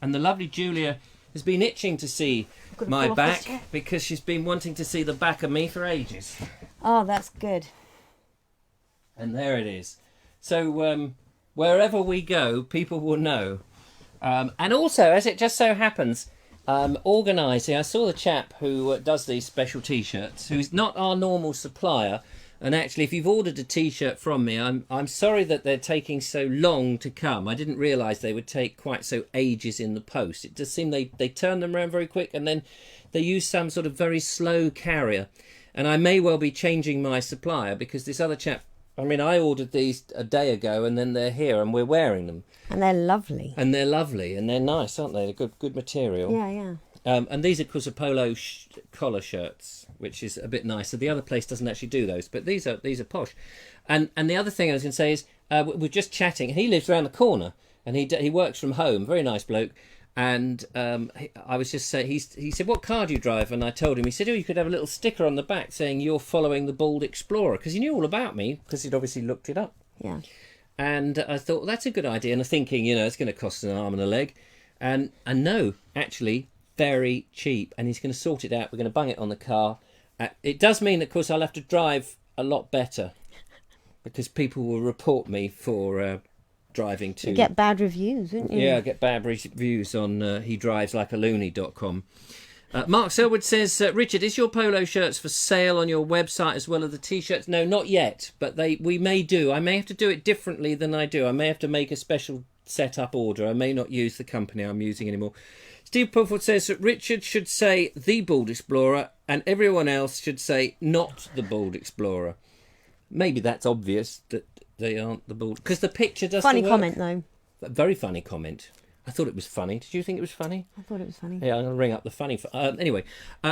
And the lovely Julia has been itching to see my back because she's been wanting to see the back of me for ages. Oh, that's good. And there it is. So wherever we go, people will know. And also, as it just so happens, organising, I saw the chap who does these special T-shirts, who's not our normal supplier. And actually, if you've ordered a T-shirt from me, I'm sorry that they're taking so long to come. I didn't realise they would take quite so ages in the post. It just seemed they turn them around very quick, and then they use some sort of very slow carrier. And I may well be changing my supplier because this other chap, I mean, I ordered these a day ago, and then they're here, and we're wearing them. And they're lovely. And they're lovely, and they're nice, aren't they? They're good material. Yeah, yeah. And these, of course, are polo collar shirts, which is a bit nicer. The other place doesn't actually do those, but these are posh. And the other thing I was going to say is, we're just chatting. He lives around the corner, and he works from home. Very nice bloke. And I was just saying, he said, "What car do you drive?" And I told him. He said, "Oh, you could have a little sticker on the back saying you're following the Bald Explorer," because he knew all about me because he'd obviously looked it up. Yeah. And I thought, well, that's a good idea. And I'm thinking, it's going to cost an arm and a leg. And no, actually, very cheap. And he's going to sort it out. We're going to bung it on the car. It does mean, of course, I'll have to drive a lot better because people will report me for driving too. You get bad reviews, wouldn't you? Yeah, I get bad reviews on hedriveslikealoony.com. Mark Selwood says, Richard, is your polo shirts for sale on your website as well as the T-shirts? No, not yet, but we may do. I may have to do it differently than I do. I may have to make a special set-up order. I may not use the company I'm using anymore. Steve Pulford says that Richard should say the Bald Explorer and everyone else should say not the Bald Explorer. Maybe that's obvious that they aren't the Bald... Because the picture does Funny the work. comment, though. A very funny comment. I thought it was funny. Did you think it was funny? I thought it was funny. Yeah, I'm going to ring up the funny... anyway,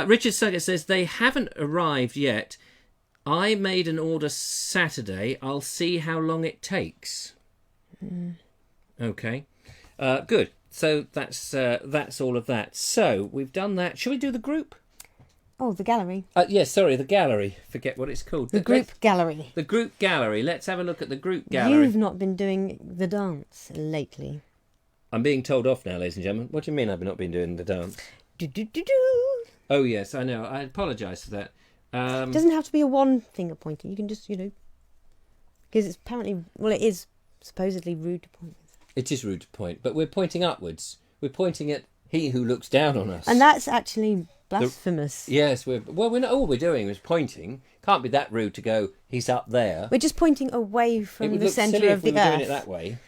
Richard Suggett says, they haven't arrived yet. I made an order Saturday. I'll see how long it takes. Okay. Good. So that's all of that. So we've done that. Shall we do the group? Oh, the gallery. Yes, sorry, the gallery. Forget what it's called. The group gallery. The group gallery. Let's have a look at the group gallery. You've not been doing the dance lately. I'm being told off now, ladies and gentlemen. What do you mean I've not been doing the dance? Do-do-do-do. Oh, yes, I know. I apologise for that. It doesn't have to be a one finger pointing. You can just, because it's apparently, it is supposedly rude to point with. It is rude to point, but we're pointing upwards. We're pointing at he who looks down on us. And that's actually blasphemous. Yes, we're not. All we're doing is pointing. Can't be that rude to go, he's up there. We're just pointing away from the centre of the earth. It would look silly if we were doing it that way.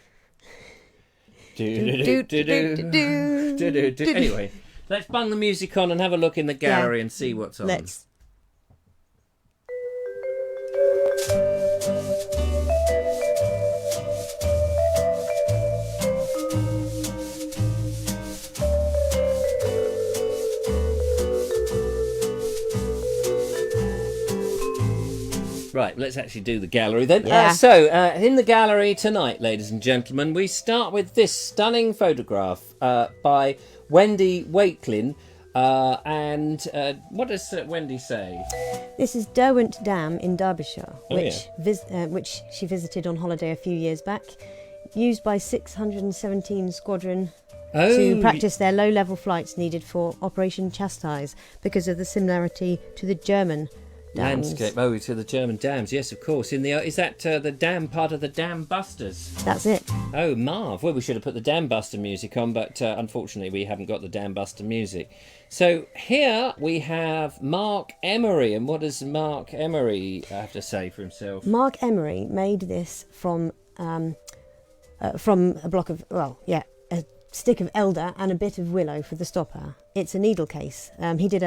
Anyway, let's bung the music on and have a look in the gallery and see what's on. Let's. Right, let's actually do the gallery then. Yeah. In the gallery tonight, ladies and gentlemen, we start with this stunning photograph by Wendy Waitlin. And what does Wendy say? This is Derwent Dam in Derbyshire, Oh, which she visited on holiday a few years back, used by 617 Squadron to practice their low-level flights needed for Operation Chastise because of the similarity to the German dams. Landscape. Oh, to the German dams. Yes, of course. Is that the dam part of the Dam Busters? That's it. Oh, Marv. Well, we should have put the Dam Buster music on, but unfortunately we haven't got the Dam Buster music. So here we have Mark Emery. And what does Mark Emery have to say for himself? Mark Emery made this from a block of, a stick of elder and a bit of willow for the stopper. It's a needle case. He did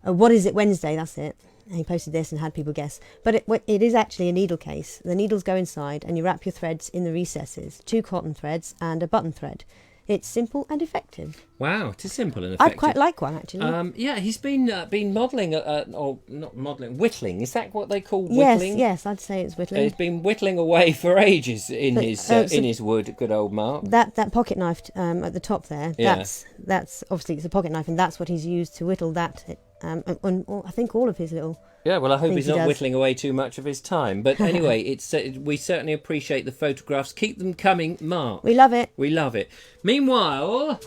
what is it Wednesday, that's it. And he posted this and had people guess. But it is actually a needle case. The needles go inside and you wrap your threads in the recesses. 2 cotton threads and a button thread. It's simple and effective. Wow, it is simple and effective. I'd quite like one, actually. Yeah, he's been modelling, or not modelling, whittling. Is that what they call whittling? Yes, I'd say it's whittling. He's been whittling away for ages in his wood, good old Mark. That pocket knife at the top there, Yeah. that's obviously it's a pocket knife, and that's what he's used to whittle that. On I think all of his little. Yeah, well, I hope he's he not does. whittling away too much of his time. But anyway, we certainly appreciate the photographs. Keep them coming, Mark. We love it. We love it. Meanwhile,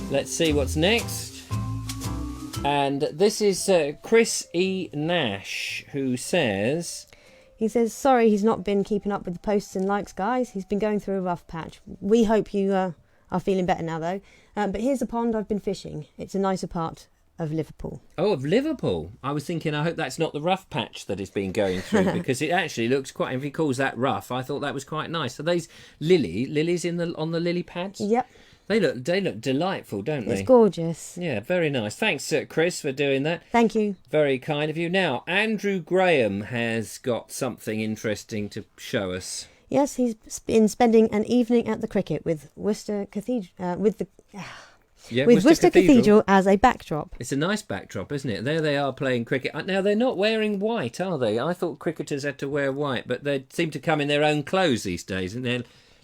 let's see what's next. And this is Chris E. Nash, who says... He says, sorry he's not been keeping up with the posts and likes, guys. He's been going through a rough patch. We hope you are feeling better now, though. But here's a pond I've been fishing. It's a nicer part of Liverpool. Oh, of Liverpool. I was thinking, I hope that's not the rough patch that he's been going through, because it actually looks quite, if he calls that rough, I thought that was quite nice. Are these lilies on the lily pads? Yep. They look delightful, don't they? It's gorgeous. Yeah, very nice. Thanks, Chris, for doing that. Thank you. Very kind of you. Now, Andrew Graham has got something interesting to show us. Yes, he's been spending an evening at the cricket with Worcester Cathedral, with Worcester Cathedral as a backdrop. It's a nice backdrop, isn't it? There they are playing cricket. Now, they're not wearing white, are they? I thought cricketers had to wear white, but they seem to come in their own clothes these days, in their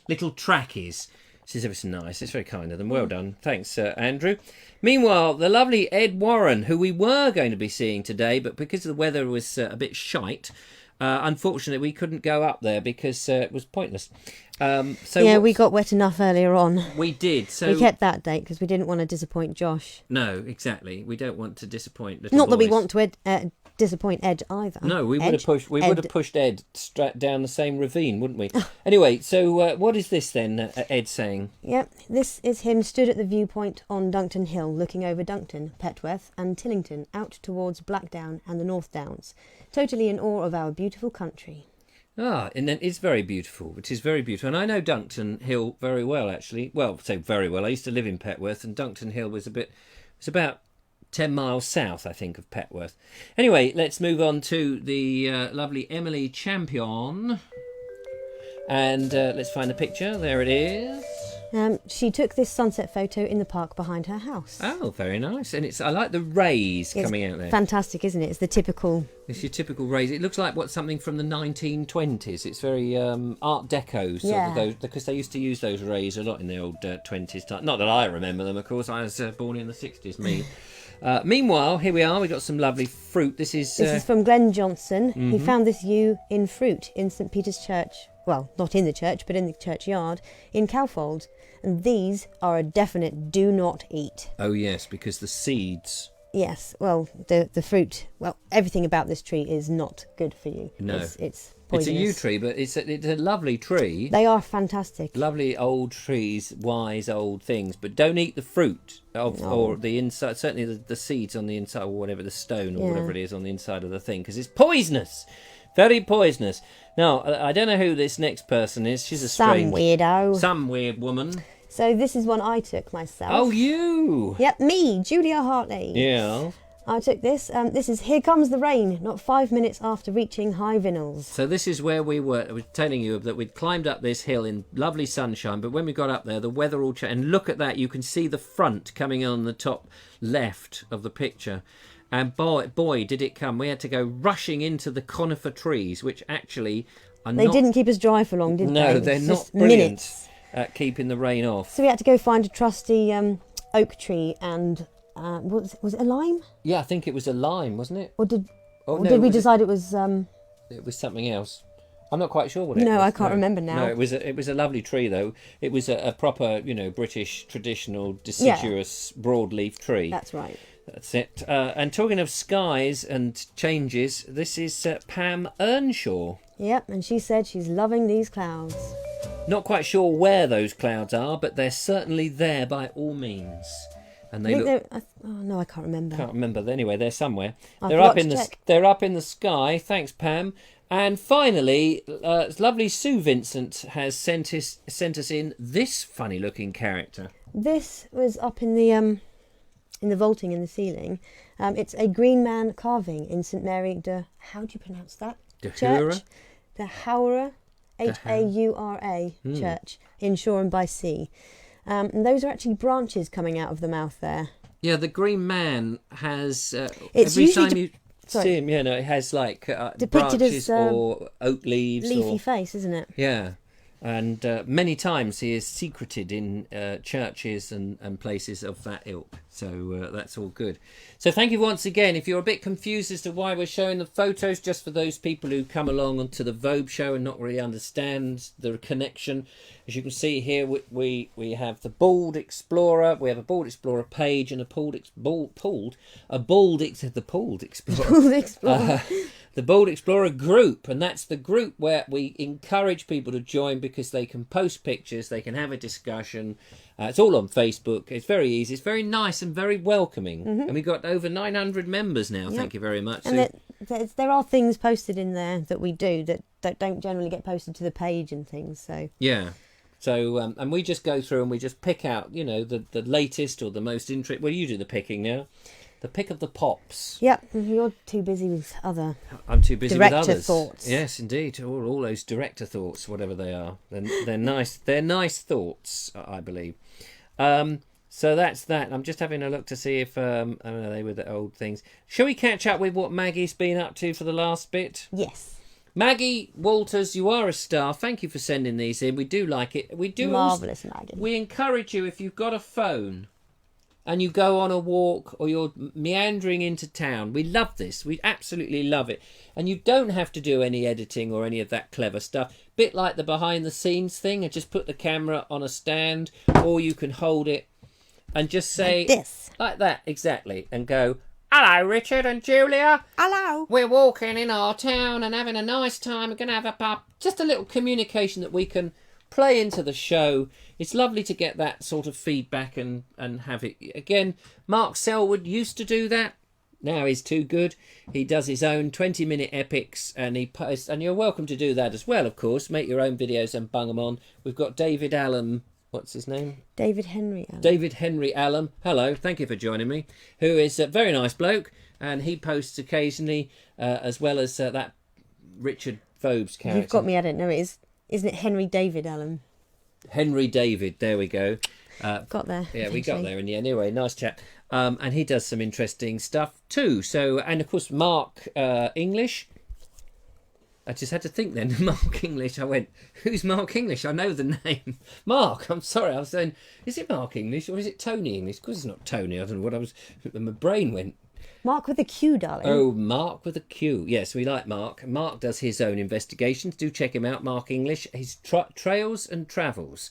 little trackies. This is ever so nice. It's very kind of them. Well done. Thanks, Andrew. Meanwhile, the lovely Ed Warren, who we were going to be seeing today, but because the weather was a bit shite, unfortunately we couldn't go up there because it was pointless. We got wet enough earlier on. We did. So we kept that date because we didn't want to disappoint Josh. No, exactly. We don't want to disappoint little boys. Not that we want to disappoint Ed either. No, we would have pushed Ed straight down the same ravine, wouldn't we? Anyway, so what is this then? Ed saying? Yep, this is him stood at the viewpoint on Duncton Hill, looking over Duncton, Petworth, and Tillington out towards Blackdown and the North Downs, totally in awe of our beautiful country. Ah, and then it's very beautiful. It is very beautiful. And I know Duncton Hill very well, actually. Well, say very well. I used to live in Petworth, and Duncton Hill was about 10 miles south, I think, of Petworth. Anyway, let's move on to the lovely Emily Champion. And let's find the picture. There it is. She took this sunset photo in the park behind her house. Oh, very nice. And I like the rays coming out there. Fantastic, isn't it? It's the typical... It's your typical rays. It looks like something from the 1920s. It's very Art Deco, sort of those, because they used to use those rays a lot in the old 20s time. Not that I remember them, of course. I was born in the 60s, me. Meanwhile, here we are. We've got some lovely fruit. This is from Glenn Johnson. Mm-hmm. He found this yew in fruit in St Peter's Church. Well, not in the church, but in the churchyard in Cowfold. And these are a definite do not eat. Oh, yes, because the seeds... Yes, well, the fruit... Well, everything about this tree is not good for you. No. It's poisonous. It's a yew tree, but it's a lovely tree. They are fantastic. Lovely old trees, wise old things. But don't eat the fruit or the inside, certainly the seeds on the inside, or whatever, the stone or whatever it is on the inside of the thing, because it's poisonous. Very poisonous. Now, I don't know who this next person is. She's some weirdo. Some weird woman. So this is one I took myself. Oh, you? Yep, me, Julia Hartley. Yeah. I took this. This is Here Comes the Rain, not 5 minutes after reaching High Vinnels. So this is where we were. I was telling you that we'd climbed up this hill in lovely sunshine, but when we got up there, the weather all changed. And look at that, you can see the front coming on the top left of the picture. And boy, did it come. We had to go rushing into the conifer trees, which actually are They not... didn't keep us dry for long, did they? No, It was they're not just brilliant minutes. at keeping the rain off. So we had to go find a trusty oak tree and was it a lime? Yeah, I think it was a lime, wasn't it? Or did Oh, or no, did we was decide it was? It was something else. I'm not quite sure what it was. No, I can't remember now. No, it was a lovely tree though. It was a proper, British traditional deciduous broadleaf tree. That's right. That's it. And talking of skies and changes, this is Pam Earnshaw. Yep, and she said she's loving these clouds. Not quite sure where those clouds are, but they're certainly there by all means. And they look. Oh no, I can't remember. Can't remember. Anyway, they're somewhere. I'll They're have up to in the. check. They're up in the sky. Thanks, Pam. And finally, lovely Sue Vincent has sent us in this funny-looking character. This was up in the vaulting in the ceiling. It's a green man carving in St Mary de. How do you pronounce that? De Church. Haura? The Haura, Haura Church in Shoreham by Sea. And those are actually branches coming out of the mouth there. Yeah, the Green Man has. It's every usually time you see him, it has like Depicted branches as, or oak leaves. Leafy or, face, isn't it? yeah. And many times he is secreted in churches and places of that ilk. So that's all good. So thank you once again. If you're a bit confused as to why we're showing the photos, just for those people who come along to the Vobes show and not really understand the connection, as you can see here, we have the Bald Explorer. We have a Bald Explorer page and a Bald Explorer. The Bald Explorer group, and that's the group where we encourage people to join because they can post pictures, they can have a discussion. It's all on Facebook. It's very easy. It's very nice and very welcoming. And we've got over 900 members now. Thank you very much. And there are things posted in there that we do that don't generally get posted to the page and things. So yeah. So and we just go through and we just pick out, the latest or the most interesting. Well, you do the picking now. The pick of the pops. Yep, you're too busy with other. I'm too busy director with others. Thoughts. Yes, indeed. All those director thoughts, whatever they are. They're nice. They're nice thoughts, I believe. So that's that. I'm just having a look to see if I don't know, they were the old things. Shall we catch up with what Maggie's been up to for the last bit? Yes. Maggie Walters, you are a star. Thank you for sending these in. We do like it. We do. Marvellous, Maggie. We encourage you, if you've got a phone and you go on a walk or you're meandering into town, we love this. We absolutely love it. And you don't have to do any editing or any of that clever stuff. Bit like the behind the scenes thing, and just put the camera on a stand, or you can hold it and just say like this. Like that, exactly, and go, "Hello, Richard and Julia. Hello. We're walking in our town and having a nice time. We're going to have a pub." Just a little communication that we can play into the show. It's lovely to get that sort of feedback and have it. Again, Mark Selwood used to do that. Now he's too good. He does his own 20-minute epics, and he posts, and you're welcome to do that as well, of course. Make your own videos and bung them on. We've got David Allen. What's his name? David Henry Allen. David Henry Allen. Hello, thank you for joining me. Who is a very nice bloke, and he posts occasionally, as well as that Richard Vobes character. You've got me. I don't know. Isn't it Henry David Allen? Henry David. There we go. Got there. Yeah, we got there in the end. Anyway, nice chap. And he does some interesting stuff too. So, and of course, Mark English. I just had to think then. Mark English. I went, who's Mark English? I know the name. Mark. I'm sorry. I was saying, is it Mark English or is it Tony English? Because it's not Tony. I don't know what I was. My brain went. Mark with a Q, darling. Oh, Mark with a Q. Yes, we like Mark. Mark does his own investigations. Do check him out, Mark English. His Trails and Travels.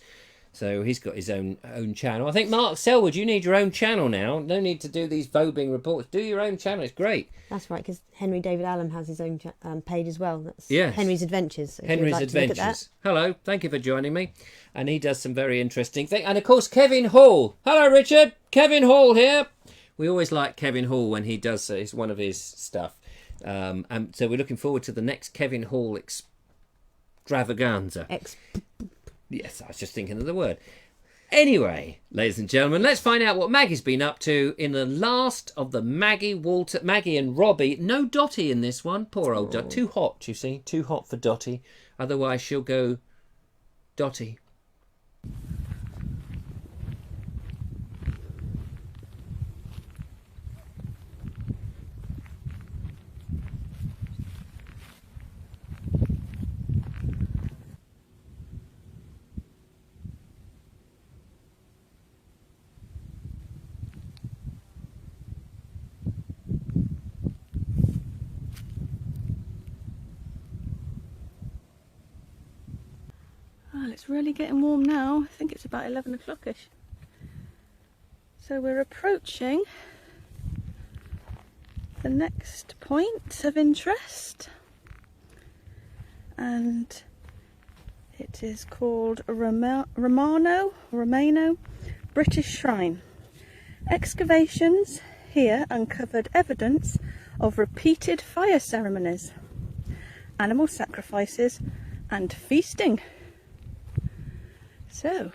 So he's got his own channel. I think, Mark Selwood, you need your own channel now. No need to do these Vobing reports. Do your own channel. It's great. That's right, because Henry David Allen has his own page as well. That's Yes. Henry's Adventures. So Henry's like to look at Adventures. Hello, thank you for joining me. And he does some very interesting things. And of course, Kevin Hall. Hello, Richard. Kevin Hall here. We always like Kevin Hall when he does it's one of his stuff. And so we're looking forward to the next Kevin Hall extravaganza. Yes, I was just thinking of the word. Anyway, ladies and gentlemen, let's find out what Maggie's been up to in the last of the Maggie and Robbie. No Dottie in this one. Poor old Dottie. Too hot, you see. Too hot for Dottie. Otherwise, she'll go Dottie. It's really getting warm now. I think it's about 11 o'clock-ish. So we're approaching the next point of interest, and it is called Romano British Shrine. Excavations here uncovered evidence of repeated fire ceremonies, animal sacrifices and feasting. So,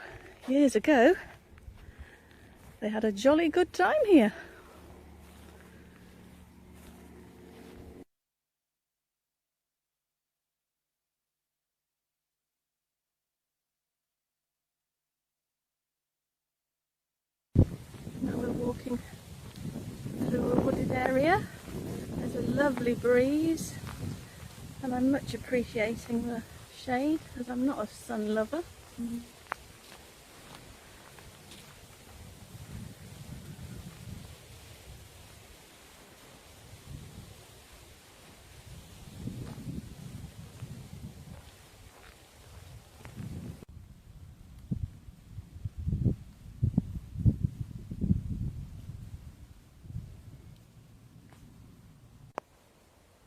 years ago, they had a jolly good time here. Now we're walking through a wooded area. There's a lovely breeze, and I'm much appreciating the shade as I'm not a sun lover.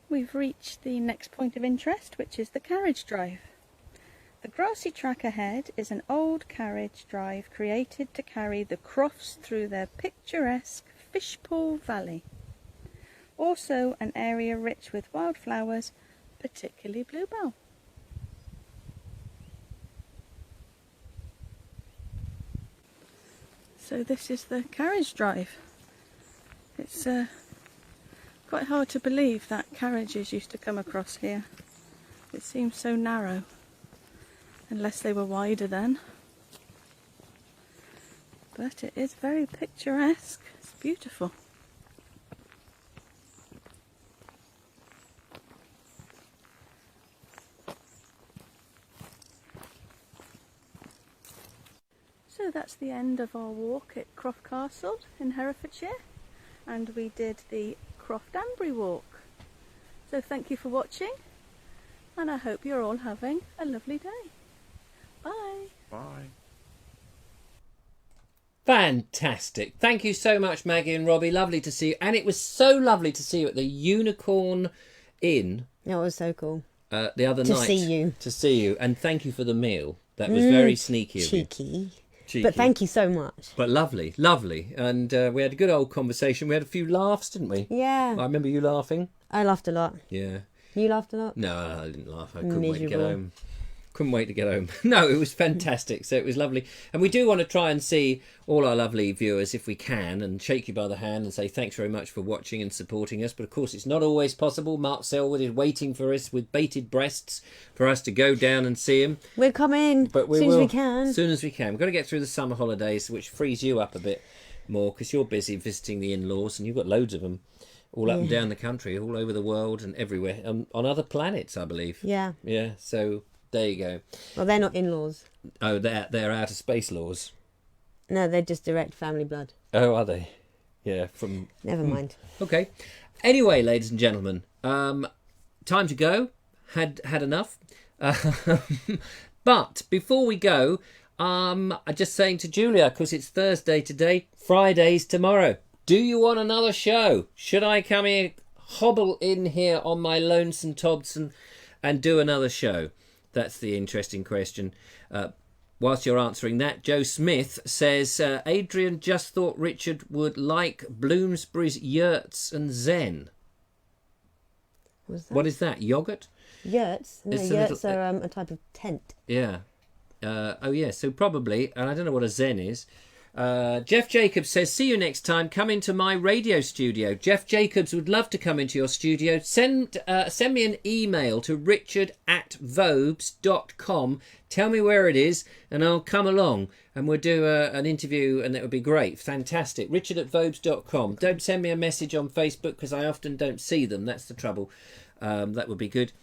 We've reached the next point of interest, which is the carriage drive. The grassy track ahead is an old carriage drive created to carry the crofts through their picturesque Fishpool Valley. Also an area rich with wildflowers, particularly bluebell. So this is the carriage drive. It's quite hard to believe that carriages used to come across here. It seems so narrow, unless they were wider then. But it is very picturesque. It's beautiful. So that's the end of our walk at Croft Castle in Herefordshire, and we did the Croft Ambry walk. So thank you for watching, and I hope you're all having a lovely day. Bye. Bye. Fantastic. Thank you so much, Maggie and Robbie. Lovely to see you. And it was so lovely to see you at the Unicorn Inn. That was so cool. The other night. To see you. And thank you for the meal. That was very sneaky of you. Cheeky. Cheeky. But thank you so much. But lovely, lovely. And we had a good old conversation. We had a few laughs, didn't we? Yeah. I remember you laughing. I laughed a lot. Yeah. You laughed a lot? No, I didn't laugh. I couldn't wait to get Miserable. home. Couldn't wait to get home. No, it was fantastic. So it was lovely. And we do want to try and see all our lovely viewers if we can, and shake you by the hand and say thanks very much for watching and supporting us. But of course, it's not always possible. Mark Selwood is waiting for us with bated breasts for us to go down and see him. We'll come in But we as soon will, as we can. As soon as we can. We've got to get through the summer holidays, which frees you up a bit more because you're busy visiting the in-laws, and you've got loads of them all up and down the country, all over the world and everywhere, on other planets, I believe. Yeah. Yeah, so there you go. Well, they're not in-laws. Oh, they're outer space laws. No, they're just direct family blood. Oh, are they? Yeah, from... Never mind. Okay. Anyway, ladies and gentlemen, time to go. Had enough. But before we go, I'm just saying to Julia, because it's Thursday today, Friday's tomorrow. Do you want another show? Should I come here, hobble in here on my lonesome Tobson and do another show? That's the interesting question. Whilst you're answering that, Joe Smith says, Adrian just thought Richard would like Bloomsbury's Yurts and Zen. What's that? What is that? Yogurt? Yurts? No, It's a yurts little- are a type of tent. Yeah. Oh, yeah. So probably, and I don't know what a Zen is. Jeff Jacobs says, see you next time. Come into my radio studio. Jeff Jacobs would love to come into your studio. Send me an email to richard@vobes.com. Tell me where it is, and I'll come along and we'll do an interview, and it would be great. Fantastic. richard@vobes.com. Don't send me a message on Facebook because I often don't see them. That's the trouble. That would be good.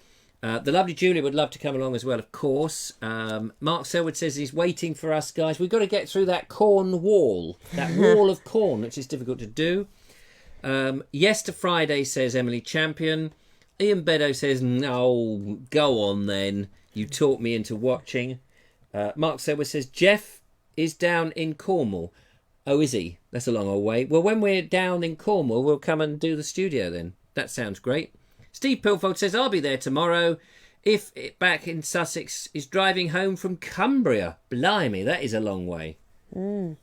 The lovely Julia would love to come along as well, of course. Mark Selwood says he's waiting for us, guys. We've got to get through that corn wall, that wall of corn, which is difficult to do. Yes to Friday, says Emily Champion. Ian Beddoe says, no, go on then. You talked me into watching. Mark Selwood says, Jeff is down in Cornwall. Oh, is he? That's a long old way. Well, when we're down in Cornwall, we'll come and do the studio then. That sounds great. Steve Pilfold says, I'll be there tomorrow. If it back in Sussex is driving home from Cumbria. Blimey, that is a long way. Well,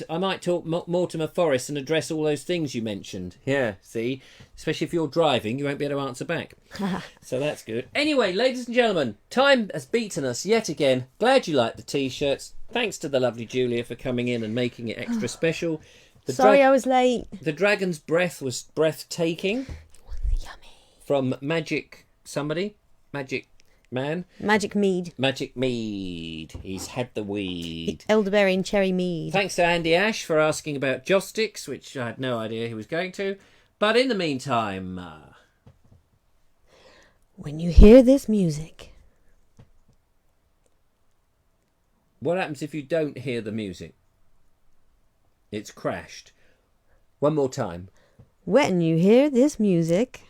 I might talk Mortimer Forest and address all those things you mentioned. Yeah, see? Especially if you're driving, you won't be able to answer back. So that's good. Anyway, ladies and gentlemen, time has beaten us yet again. Glad you liked the T-shirts. Thanks to the lovely Julia for coming in and making it extra special. Sorry I was late. The dragon's breath was breathtaking. Yummy. From Magic Man. Magic mead. Magic mead. He's had the weed. Elderberry and cherry mead. Thanks to Andy Ash for asking about joss sticks, which I had no idea he was going to. But in the meantime... when you hear this music... what happens if you don't hear the music? It's crashed. One more time. When you hear this music...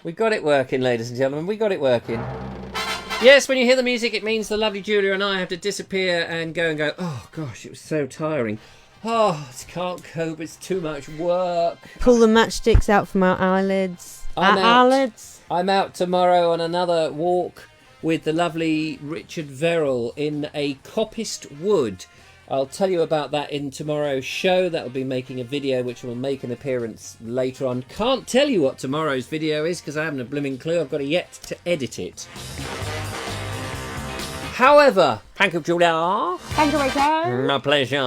we got it working, ladies and gentlemen. We got it working. Yes, when you hear the music, it means the lovely Julia and I have to disappear and go, oh, gosh, it was so tiring. Oh, I can't cope. It's too much work. Pull the matchsticks out from our eyelids. I'm out tomorrow on another walk with the lovely Richard Verrill in a coppiced wood. I'll tell you about that in tomorrow's show. That'll be making a video which will make an appearance later on. Can't tell you what tomorrow's video is because I haven't a blooming clue. I've got yet to edit it. However, thank you, Julia. Thank you, Rachel. My pleasure.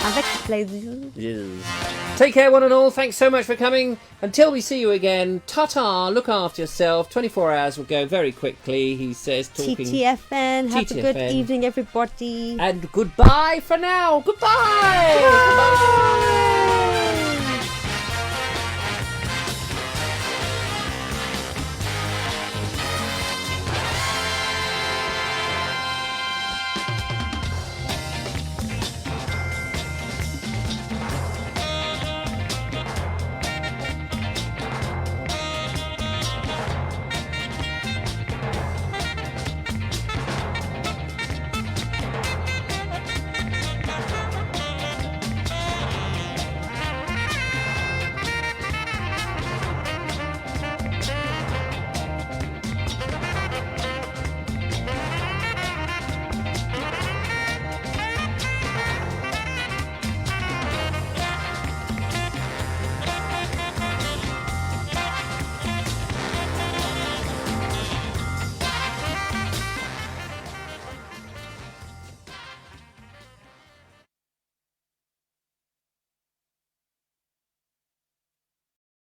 Avec plaisir. Yes. Take care, one and all. Thanks so much for coming. Until we see you again, ta-ta, look after yourself. 24 hours will go very quickly, he says, talking... TTFN. Have TTFN. a good evening, everybody. And goodbye for now. Goodbye. Goodbye.